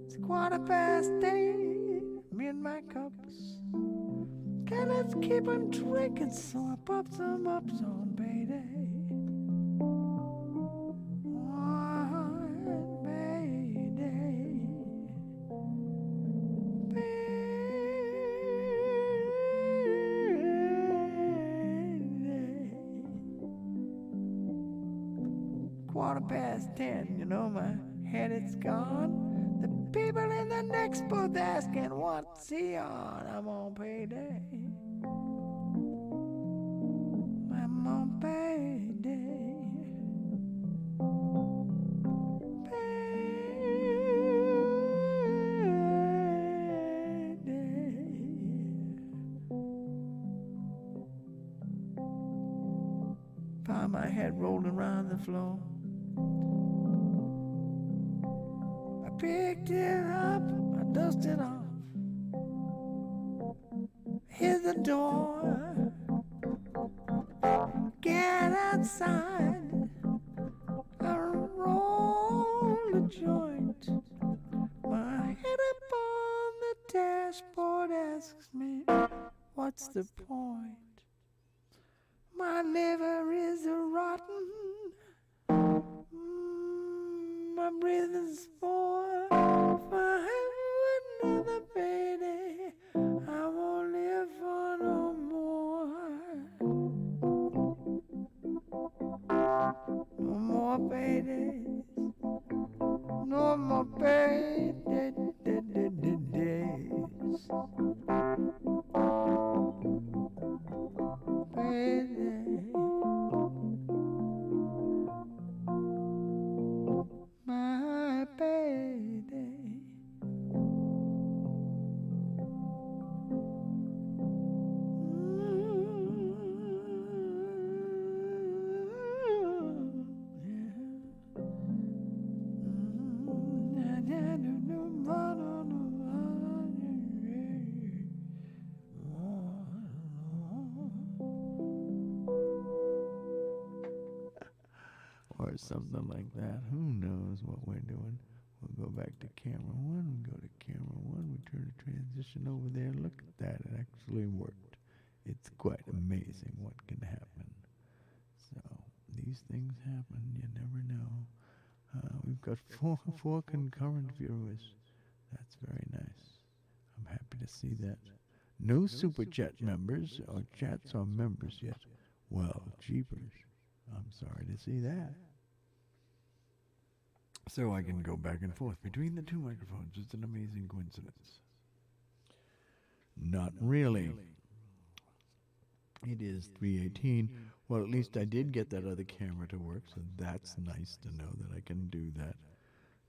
It's 8:15, me and my cups. Okay, let's keep on drinking, so I pop some ups on payday. On payday. Payday. 10:15, you know, my head it's gone. The people in the next booth asking what's he on. I'm on payday. I'm on payday. Payday. Found my head rolling around the floor. Picked it up, I dusted off. Here's the door. Get outside. I roll a joint. My head up on the dashboard asks me, what's the point? My liver is rotten. My breathing's for another payday. I won't live for no more. No more paydays. No more paydays. Payday. My payday. Or something like that. Who knows what we're doing? We'll go back to camera one. We go to camera one. We turn the transition over there. Look at that. It actually worked. It's quite amazing what can happen. So these things happen. You never know. We've got four concurrent viewers. That's very nice. I'm happy to see that. No super chat members or chats or members yet. Well, jeepers. I'm sorry to see that. So I can go back and forth between the two microphones. It's an amazing coincidence. Not really. It is 3:18. Well, at least I did get that other camera to work, so that's nice to know that I can do that.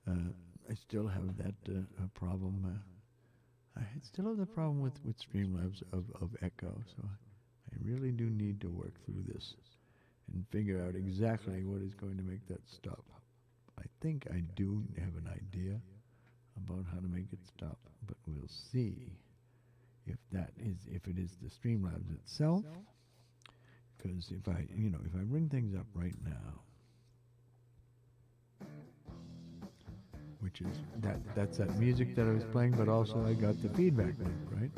I still have that problem. I still have the problem with Streamlabs of echo, so I really do need to work through this and figure out exactly what is going to make that stop. I think I do have an idea about how to make it stop, but we'll see if it is the Streamlabs itself. Because if I bring things up right now, which is that's that music that I was playing, but also I got the feedback loop, right?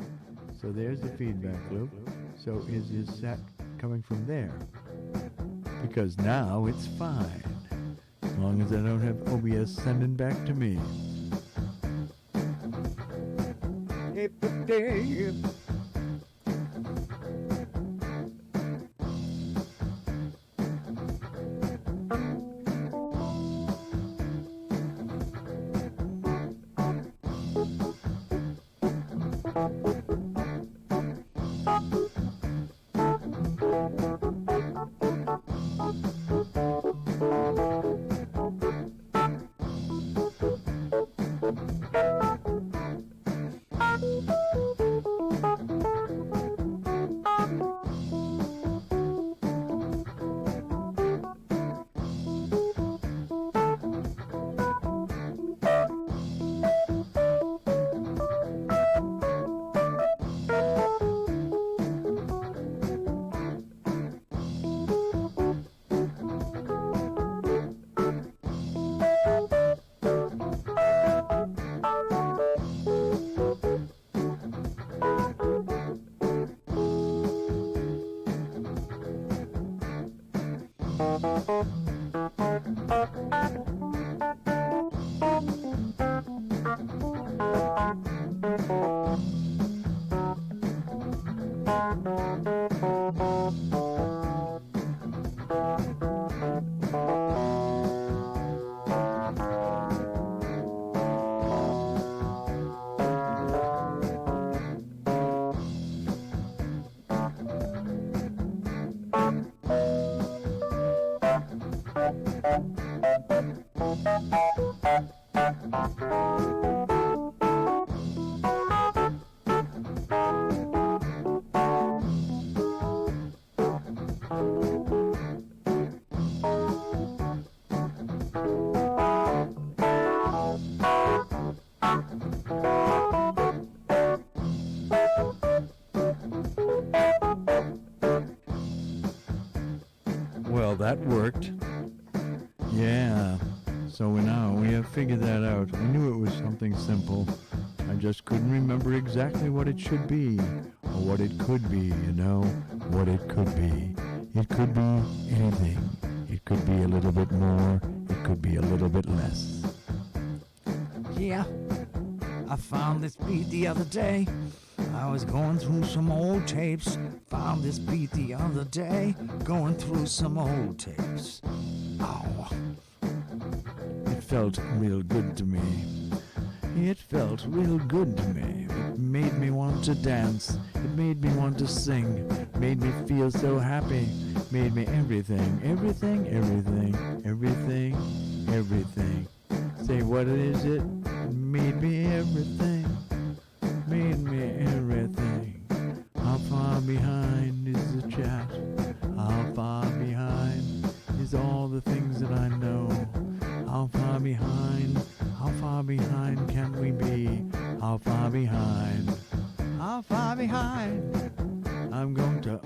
So there's the feedback loop. So is that coming from there? Because now it's fine, as long as I don't have OBS sending back to me. Well, that worked. Yeah. So now we have figured that out. I knew it was something simple. I just couldn't remember exactly what it should be, or what it could be, you know, what it could be. It could be anything. It could be a little bit more. It could be a little bit less. Yeah, I found this beat the other day. I was going through some old tapes. Found this beat the other day. Going through some old tapes. Oh, It felt real good to me. It felt real good to me. It made me want to dance. It made me want to sing. Made me feel so happy. Made me everything, everything, everything, everything, everything. Say, what is it? Made me everything. Made me everything. How far behind is the chat? How far behind is all the things that I know? How far behind? How far behind can we be? How far behind? How far behind? I'm going to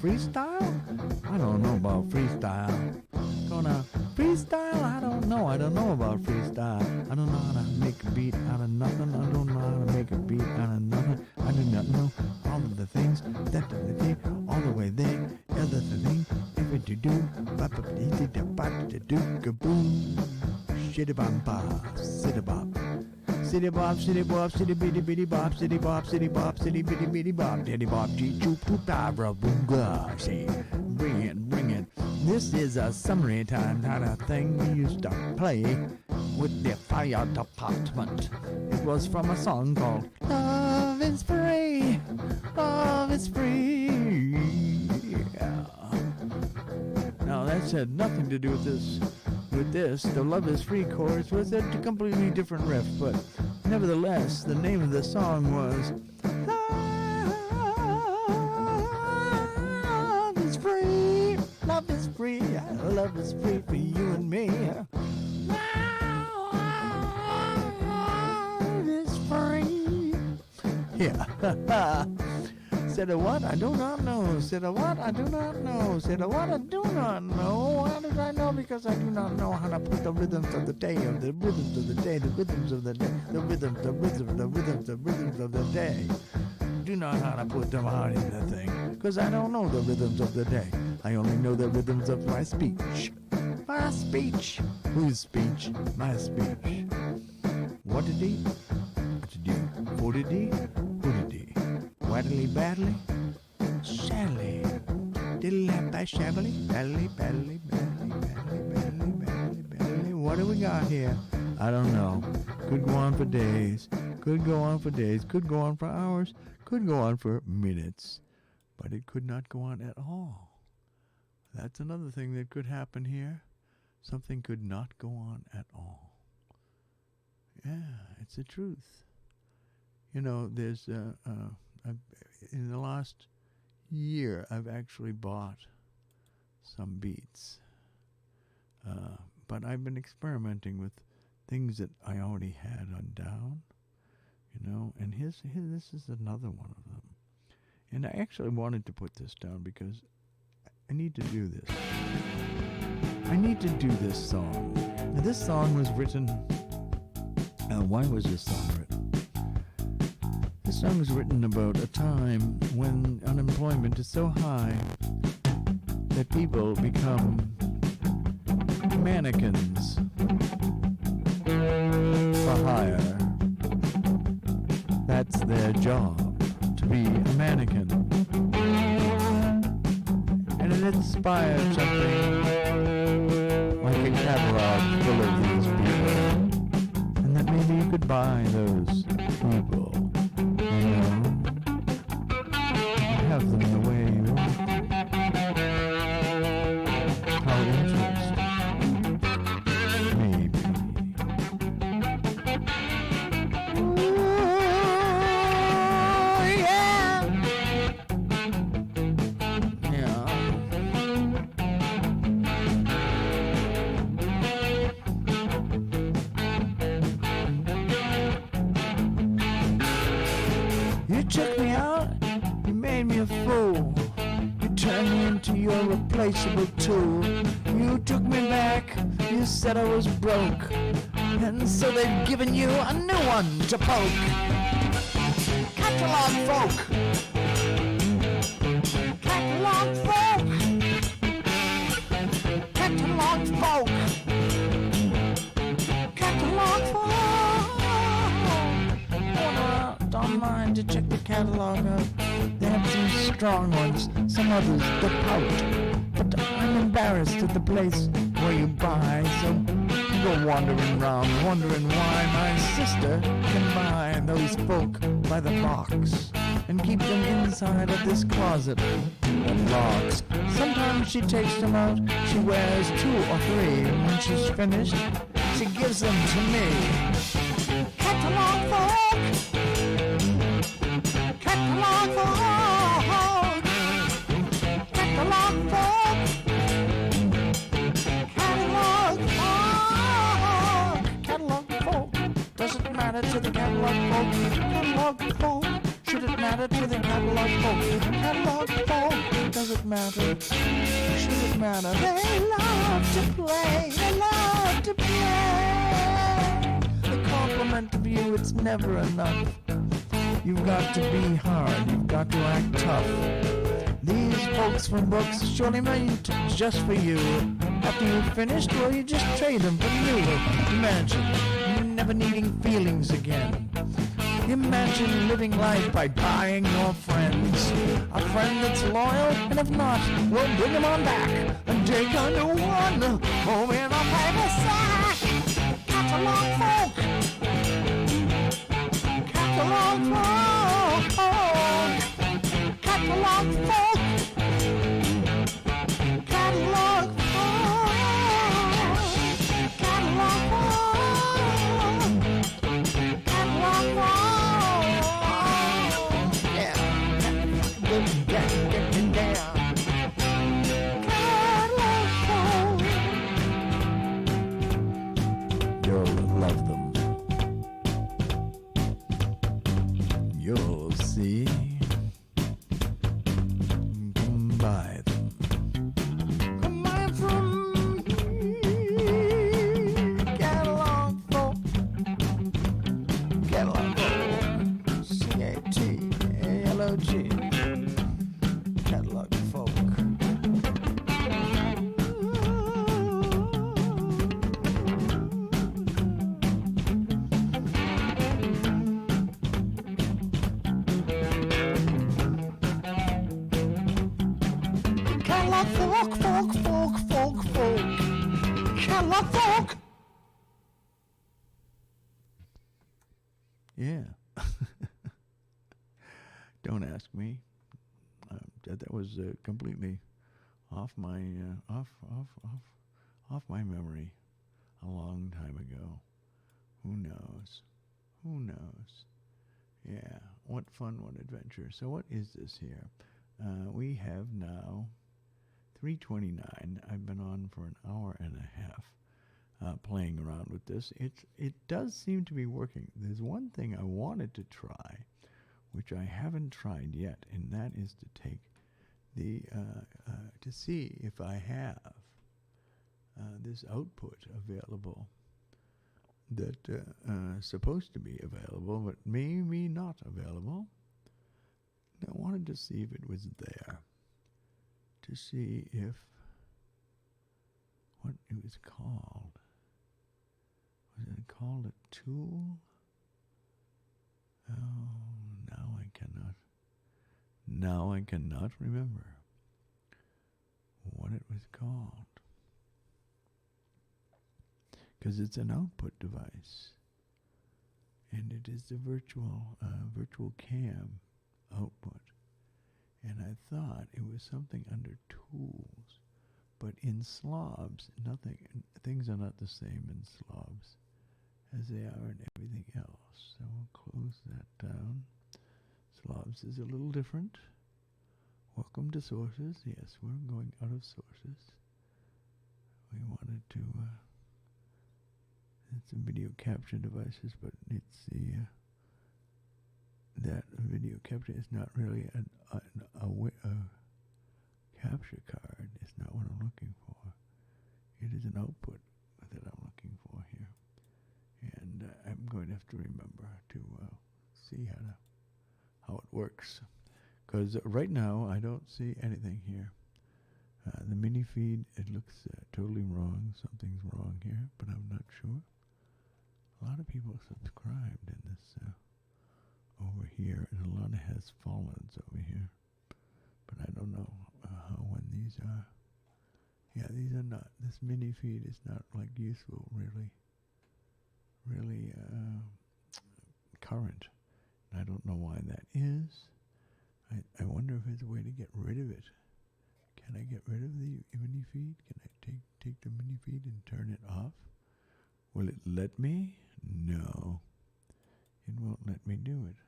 freestyle? I don't know about freestyle. Gonna freestyle? I don't know. I don't know about freestyle. I don't know how to make a beat out of nothing. I don't know how to make a beat out of nothing. I do not know all of the things that the thing, all the way there, other the thing, if it do, bop up the do kaboom, shitty bop bop, city bop. City bop, city bop, city bitty bitty bop, city bop, city bop, city bitty bitty bop, daddy bop, gee choop poop dabra boom ga, see, bring it, bring it. This is a summertime kind of thing we used to play with the fire department. It was from a song called Love is Free, Love is Free. Yeah. Now that had nothing to do with this. The Love is Free chorus was a completely different riff, but nevertheless, the name of the song was Love is Free, Love is Free, Love is Free for you and me. Love is free. Yeah. Said a what? I do not know. Said a what? I do not know. Said a what? I do not know. How did I know? Because I do not know how to put the rhythms of the day, or the rhythms of the day, the rhythms of the day, the rhythms, the rhythms, the rhythms, the rhythms of the day. Do not know how to put them out in the thing, because I don't know the rhythms of the day. I only know the rhythms of my speech. My speech. Whose speech? My speech. What did he? What did he? Who did he? Who did he? Waddly badly, sadly, diddly by shabbily, badly, badly, badly, badly, badly, badly, badly. What do we got here? I don't know. Could go on for days. Could go on for days. Could go on for hours. Could go on for minutes. But it could not go on at all. That's another thing that could happen here. Something could not go on at all. Yeah, it's the truth. You know, there's in the last year, I've actually bought some beats. But I've been experimenting with things that I already had on down, you know, and this is another one of them. And I actually wanted to put this down because I need to do this. I need to do this song. Now, this song was written, why was this song written? This song was written about a time when unemployment is so high that people become mannequins for hire. That's their job, to be a mannequin. it inspired something like a catalog full of these people, and that maybe you could buy those people, you know, and have them the way you want. How interesting. Maybe. Ooh, yeah. Yeah. You took me out, you made me a fool. You turned me into your replaceable tool. You took me back, you said I was broke. And so they've given you a new one to poke. Catalog folk. Catalog folk. Catalog folk. Catalog folk. Order online to check the catalog out. They have some strong ones, some others that pout. But I'm embarrassed at the place where you buy, so you go wandering round, wondering why my sister can buy those folk by the box and keep them inside of this closet that locks. Sometimes she takes them out, she wears 2 or 3. When she's finished, she gives them to me. Catalog folk. Catalog folk. Catalog folk. Catalog folk. Catalog folk. Does it matter to the catalog folk? Catalog folk. Should it matter to the catalog folk? Catalog folk. Does it matter? Should it matter? They love to play. They love to play. The compliment of you, it's never enough. You've got to be hard. You've got to act tough. These folks from books surely meant just for you. After you've finished, well, you just trade them for new. Imagine never needing feelings again. Imagine living life by buying your friends. A friend that's loyal, and if not, we'll bring him on back and take a new one home in a paper sack. Catalog folk. Catalog folk. Catalog folk. Catalog folk. Catalog folk. Catalog folk. You'll love them. You'll see. Come buy them. Come buy from Catalog folk. Catalog folk. C-A-T-A-L-O-G. Catalog folk. Catalog folk, folk, folk, folk, folk. Catalog folk. Yeah. Don't ask me. That was completely off my off my memory a long time ago. Who knows? Who knows? Yeah. What fun! What adventure! So what is this here? We have now 3:29. I've been on for an hour and a half playing around with this. It does seem to be working. There's one thing I wanted to try, which I haven't tried yet, and that is to take the to see if I have this output available that supposed to be available, but maybe not available. I wanted to see if it was there, to see if what it was called. Was it called a tool? Oh, now I cannot remember. what it was called. Because it's an output device. And it is the virtual cam output. And I thought it was something under tools. But in slobs, things are not the same in slobs as they are in everything else. So we'll close that down. Slobs is a little different. Welcome to sources. Yes, we're going out of sources. We wanted to, it's a video capture devices, but it's that video capture is not really a capture card. It's not what I'm looking for. It is an output that I'm looking for here. And I'm going to have to remember to see how it works. Because right now, I don't see anything here. The mini feed, it looks totally wrong. Something's wrong here, but I'm not sure. A lot of people subscribed in this over here, and a lot has fallens over here. But I don't know when these are. Yeah, these are not. This mini feed is not like useful, really current. And I don't know why that is. I wonder if there's a way to get rid of it. Can I get rid of the mini feed? Can I take the mini feed and turn it off? Will it let me? No. It won't let me do it.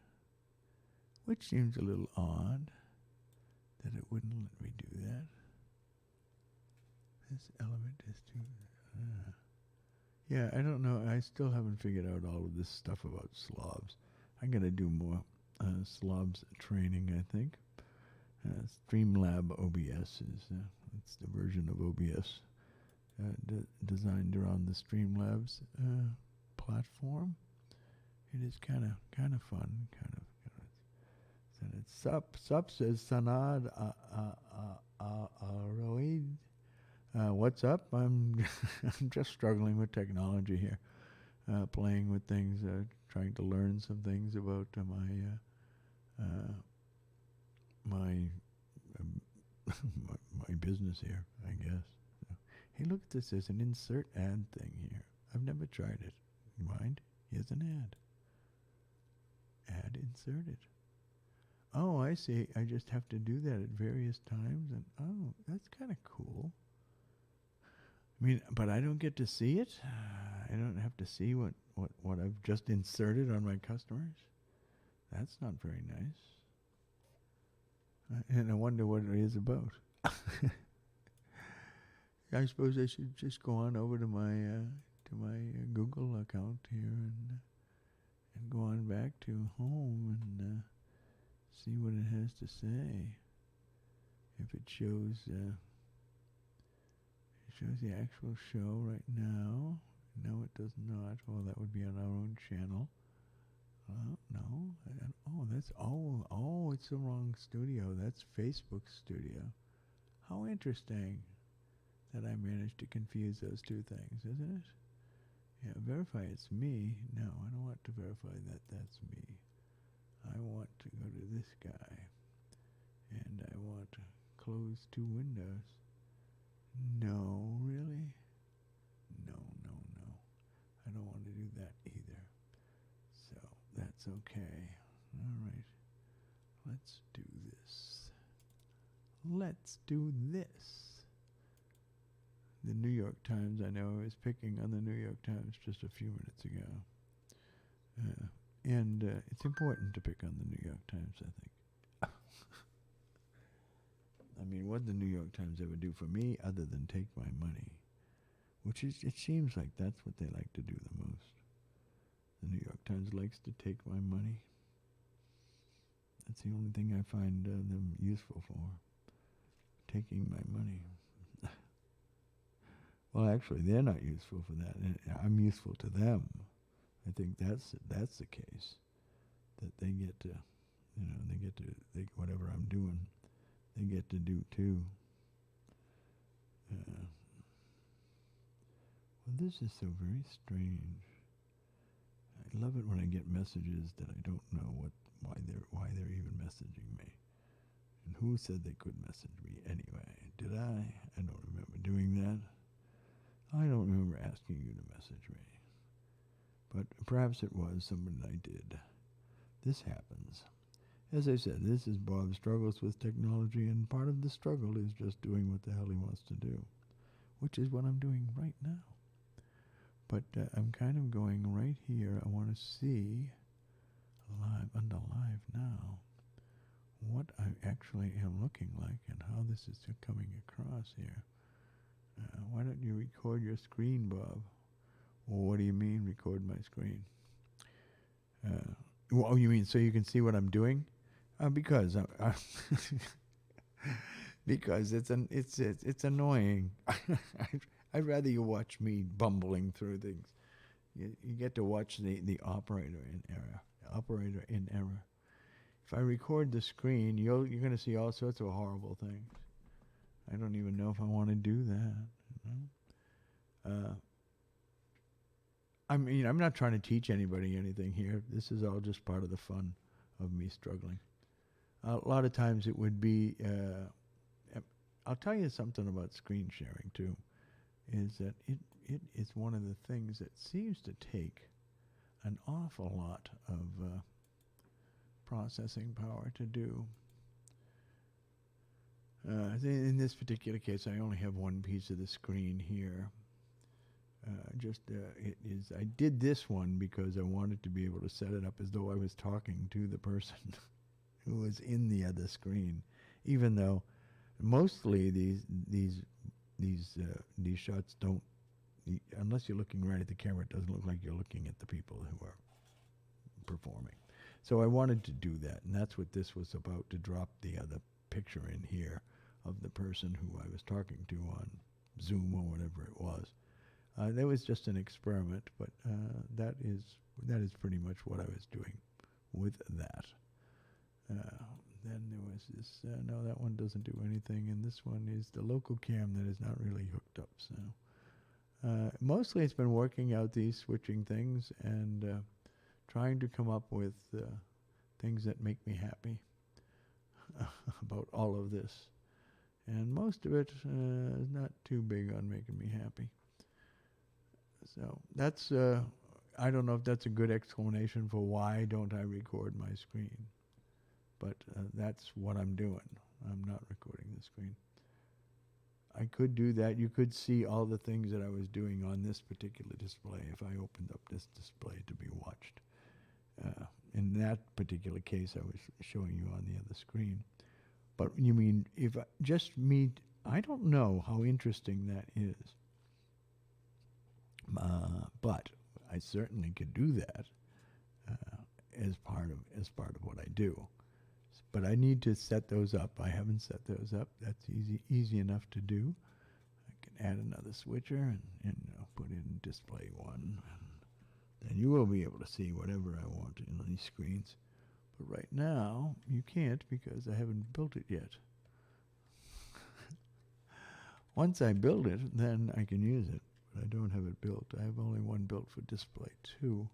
Which seems a little odd that it wouldn't let me do that. This element is too... Yeah, I don't know. I still haven't figured out all of this stuff about slobs. I'm going to do more slobs training, I think. Streamlab OBS is it's the version of OBS designed around the Streamlabs platform. It is kind of fun, And it's Sup says Sanad Aroid. What's up? I'm just struggling with technology here, playing with things, trying to learn some things about my business here, I guess. So, hey, look at this. There's an insert ad thing here. I've never tried it. You mind? Here's an ad. Ad inserted. Oh, I see. I just have to do that at various times, and oh, that's kind of cool. I mean, but I don't get to see it. I don't have to see what I've just inserted on my customers. That's not very nice. And I wonder what it is about. I suppose I should just go on over to my Google account here and go on back to home and see what it has to say. If it shows the actual show right now. No, it does not. Well, that would be on our own channel. No. It's the wrong studio. That's Facebook Studio. How interesting that I managed to confuse those two things, isn't it? Yeah, verify it's me. No, I don't want to verify that that's me. I want to go to this guy. And I want to close two windows. No, really? No. I don't want to do that either. So, that's okay. All right. Let's do this. The New York Times, I know I was picking on the New York Times just a few minutes ago. And it's important to pick on the New York Times, I think. I mean, what did the New York Times ever do for me other than take my money? Which is, it seems like that's what they like to do the most. The New York Times likes to take my money. That's the only thing I find them useful for. Taking my money. Well, actually, they're not useful for that. I'm useful to them. I think that's the case. That they get to, whatever I'm doing, they get to do too. Well, this is so very strange. I love it when I get messages that I don't know why they're even messaging me, and who said they could message me anyway. It Did I? I don't remember doing that. I don't remember asking you to message me. But perhaps it was somebody I did. This happens. As I said, this is Bob Struggles with Technology, and part of the struggle is just doing what the hell he wants to do, which is what I'm doing right now. But I'm kind of going right here. I want to see under live now what I actually am looking like and how this is coming across here. Why don't you record your screen, Bob? Well, what do you mean, record my screen? Well, you mean so you can see what I'm doing? Because because it's annoying. I'd rather you watch me bumbling through things. You get to watch the operator in error. If I record the screen, you're going to see all sorts of horrible things. I don't even know if I want to do that. You know? I mean, I'm not trying to teach anybody anything here. This is all just part of the fun of me struggling. A lot of times it would be, I'll tell you something about screen sharing too, is that it is one of the things that seems to take an awful lot of processing power to do. In this particular case, I only have one piece of the screen here. I did this one because I wanted to be able to set it up as though I was talking to the person who was in the other screen, even though mostly these shots don't, unless you're looking right at the camera, it doesn't look like you're looking at the people who are performing. So I wanted to do that, and that's what this was about, to drop the other picture in here of the person who I was talking to on Zoom or whatever it was. That was just an experiment, but that is pretty much what I was doing with that. Then there was this, no, that one doesn't do anything, and this one is the local cam that is not really hooked up. So mostly it's been working out these switching things and trying to come up with things that make me happy about all of this. And most of it is not too big on making me happy. So that's, I don't know if that's a good explanation for why don't I record my screen. But that's what I'm doing. I'm not recording the screen. I could do that. You could see all the things that I was doing on this particular display if I opened up this display to be watched. In that particular case, I was showing you on the other screen. But you mean, if just me, I don't know how interesting that is. But I certainly could do that as part of what I do. But I need to set those up. I haven't set those up. That's easy enough to do. I can add another switcher and put in display 1. And then you will be able to see whatever I want on these screens. But right now, you can't because I haven't built it yet. Once I build it, then I can use it. But I don't have it built. I have only one built for display 2,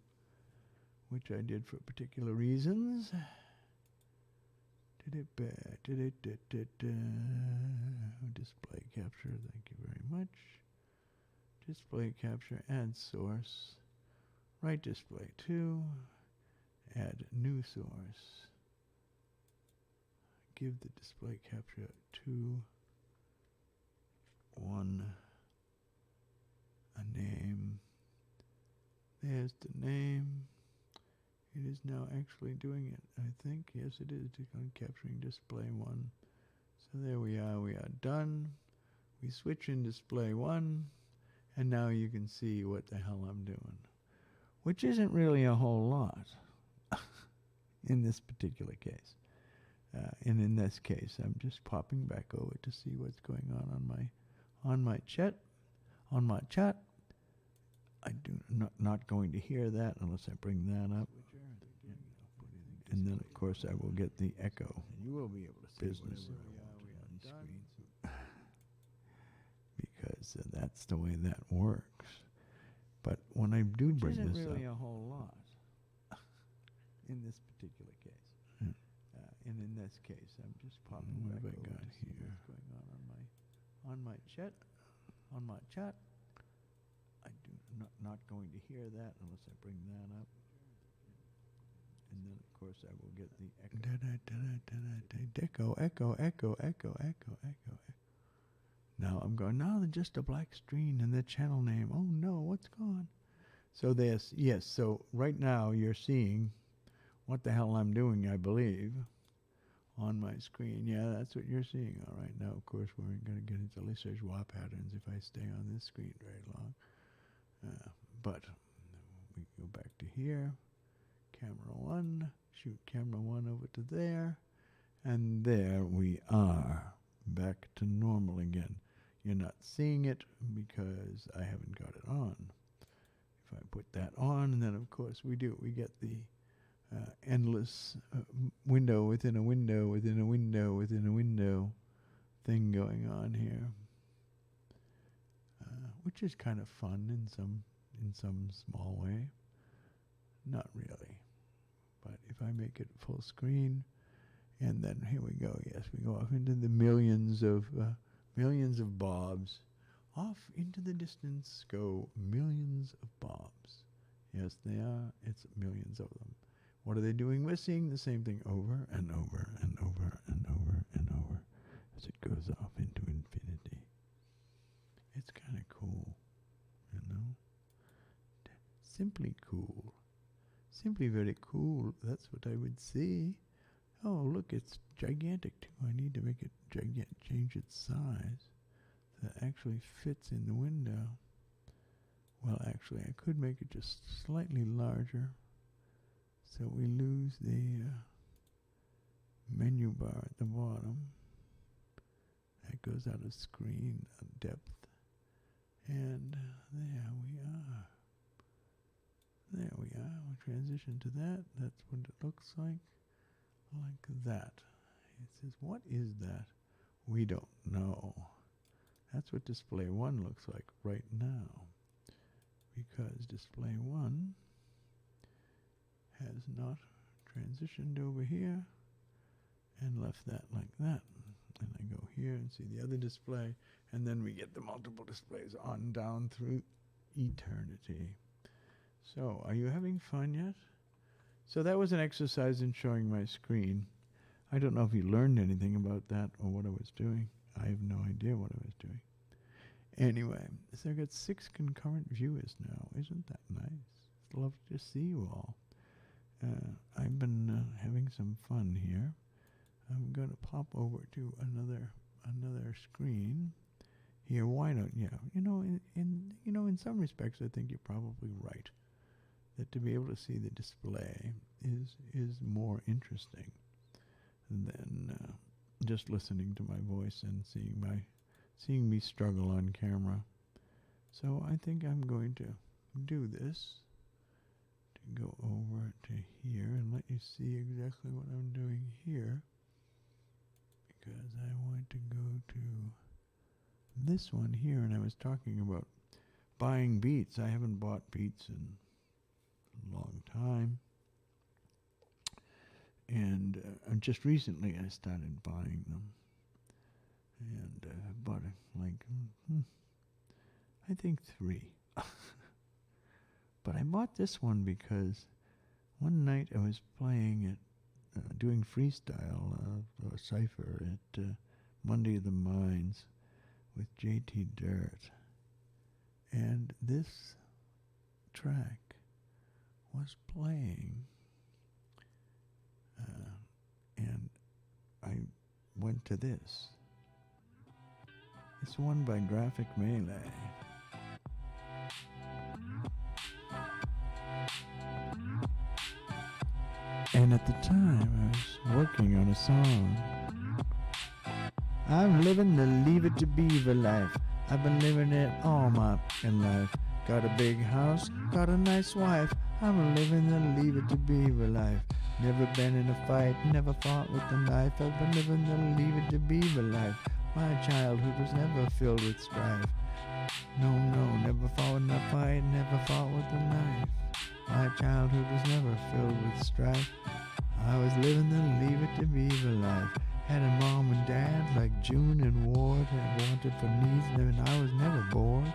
which I did for particular reasons. Display capture, thank you very much. Display capture, add source. Right display 2. Add new source. Give the display capture 2 1 a name. There's the name. It is now actually doing it, I think. Yes, it is. It's capturing display 1. So there we are done. We switch in display 1, and now you can see what the hell I'm doing, which isn't really a whole lot in this particular case. And in this case, I'm just popping back over to see what's going on my chat. On my chat, I do not going to hear that unless I bring that up. And then, of course, I will get the echo. And you will be able to see business on these screens. Because that's the way that works. But when I do bring this up, really a whole lot in this particular case. And in this case, I'm just popping back over to see what's going on on my chat. I do not going to hear that unless I bring that up. And then, of course, I will get the echo. Now I'm going, now they're just a black screen and the channel name. Oh no, what's gone? So yes, so right now you're seeing what the hell I'm doing, I believe, on my screen. Yeah, that's what you're seeing. All right, now, of course, we're going to get into Les Joie patterns if I stay on this screen very long. But we go back to here. Camera 1, shoot camera 1 over to there, and there we are, back to normal again. You're not seeing it because I haven't got it on. If I put that on, and then of course we get the endless window within a window within a window within a window thing going on here, which is kind of fun in some small way. Not really. But if I make it full screen, and then here we go. Yes, we go off into the millions of bobs. Off into the distance go millions of bobs. Yes, they are. It's millions of them. What are they doing? We're seeing the same thing over and over and over and over and over as it goes off into infinity. It's kind of cool, you know? Simply cool. Simply very cool. That's what I would see. Oh, look, it's gigantic too. I need to make it change its size so that actually fits in the window. Well, actually, I could make it just slightly larger so we lose the menu bar at the bottom. That goes out of screen depth. And there we are. There we are. We'll transition to that. That's what it looks like that. It says, what is that? We don't know. That's what display 1 looks like right now. Because display 1 has not transitioned over here and left that like that. And I go here and see the other display, and then we get the multiple displays on down through eternity. So, are you having fun yet? So that was an exercise in showing my screen. I don't know if you learned anything about that or what I was doing. I have no idea what I was doing. Anyway, so I've got 6 concurrent viewers now. Isn't that nice? It's lovely to see you all. I've been having some fun here. I'm going to pop over to another screen here. Why don't you? In some respects, I think you're probably right. That to be able to see the display is more interesting than just listening to my voice and seeing me struggle on camera. So I think I'm going to do this, to go over to here and let you see exactly what I'm doing here, because I want to go to this one here, and I was talking about buying beats. I haven't bought beats in a long time, and just recently I started buying them, and bought I think 3. But I bought this one because one night I was playing it, doing freestyle a cipher at Monday of the Mines with JT Dirt, and this track was playing, and I went to this. It's one by Graphic Melee. And at the time, I was working on a song. I'm living the Leave It to Beaver life. I've been living it all my life. Got a big house, got a nice wife. I'm living the Leave It to Beaver life. Never been in a fight, never fought with a knife. I've been living the Leave It to Beaver life. My childhood was never filled with strife. No, never fought in a fight, never fought with a knife. My childhood was never filled with strife. I was living the Leave It to Beaver life. Had a mom and dad like June and Ward had wanted for needs, and I was never bored.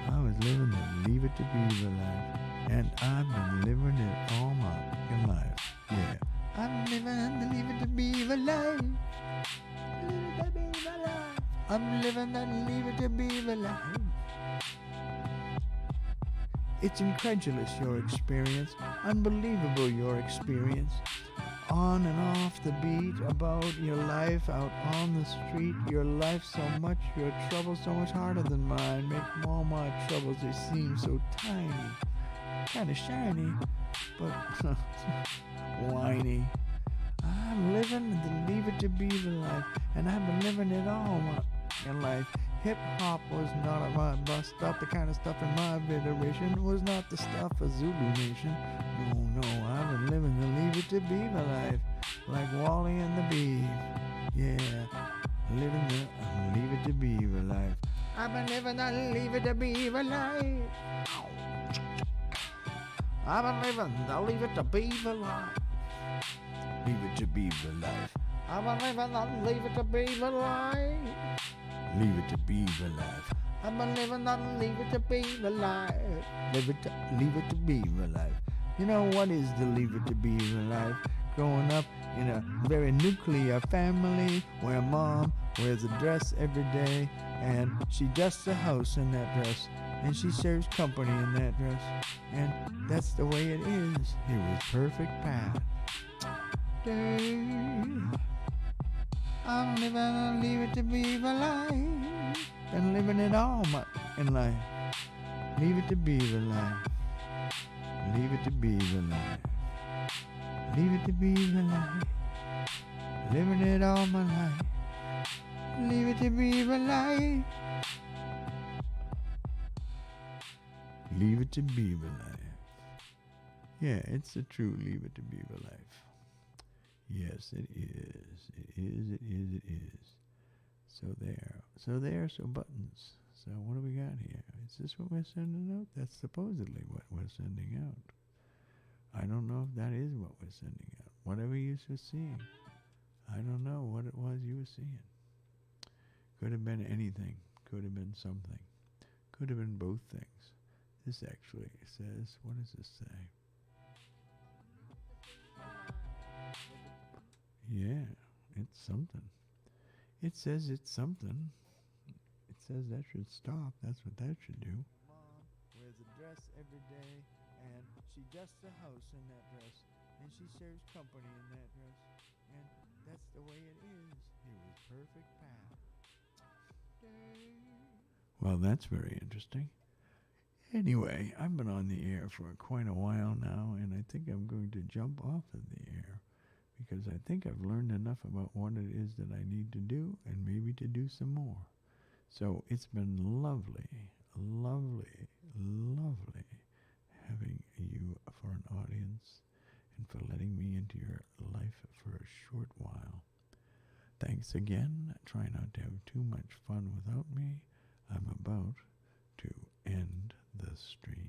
I was living the Leave It to Beaver life, and I've been living it all my fucking life. Yeah, I'm living the Leave It to Beaver life. Leave It to Beaver life. I'm living the Leave It to Beaver life. It's incredulous, your experience, unbelievable, your experience. On and off the beat, about your life out on the street, your life so much, your troubles so much harder than mine. Make all my troubles, they seem so tiny, kinda shiny, but whiny. I'm living the Leave It to Beaver life, and I've been living it all my life. Hip hop was not my bus stop, the kind of stuff in my iteration was not the stuff of Zulu Nation. No, I've been living the Leave It to Beaver life, like Wally and the Beef. Yeah, living the Leave It to Beaver life. I've been living the Leave It to Beaver life. I've been living the Leave It to Beaver life. Leave It to Beaver life. I've been living the Leave It to Beaver life. Leave It to Beaver life. I've been living the Leave It to Beaver life. Leave it to Beaver life. You know what is the Leave It to Beaver life? Growing up in a very nuclear family where mom wears a dress every day and she dusts the house in that dress and she serves company in that dress, and that's the way it is. It was perfect path. I'm living a Leave It to Beaver life. Been living it all in life. Leave It to Beaver life. Leave It to Beaver life. Leave It to Beaver life. Living it all my life. Leave It to Beaver life. Leave It to Beaver life. Yeah, it's the true Leave It to Beaver life. Yes, it is. It is. So buttons. So what do we got here? Is this what we're sending out? That's supposedly what we're sending out. I don't know if that is what we're sending out. Whatever you were seeing. I don't know what it was you were seeing. Could have been anything. Could have been something. Could have been both things. This actually says, what does this say? Yeah, it's something. It says it's something. It says that should stop. That's what that should do. Mom wears a dress every day, and she dusts the house in that dress, and she serves company in that dress, and that's the way it is. It was perfect path. Well, that's very interesting. Anyway, I've been on the air for quite a while now, and I think I'm going to jump off of the air, because I think I've learned enough about what it is that I need to do, and maybe to do some more. So it's been lovely having you for an audience and for letting me into your life for a short while. Thanks again. Try not to have too much fun without me. I'm about to end the stream.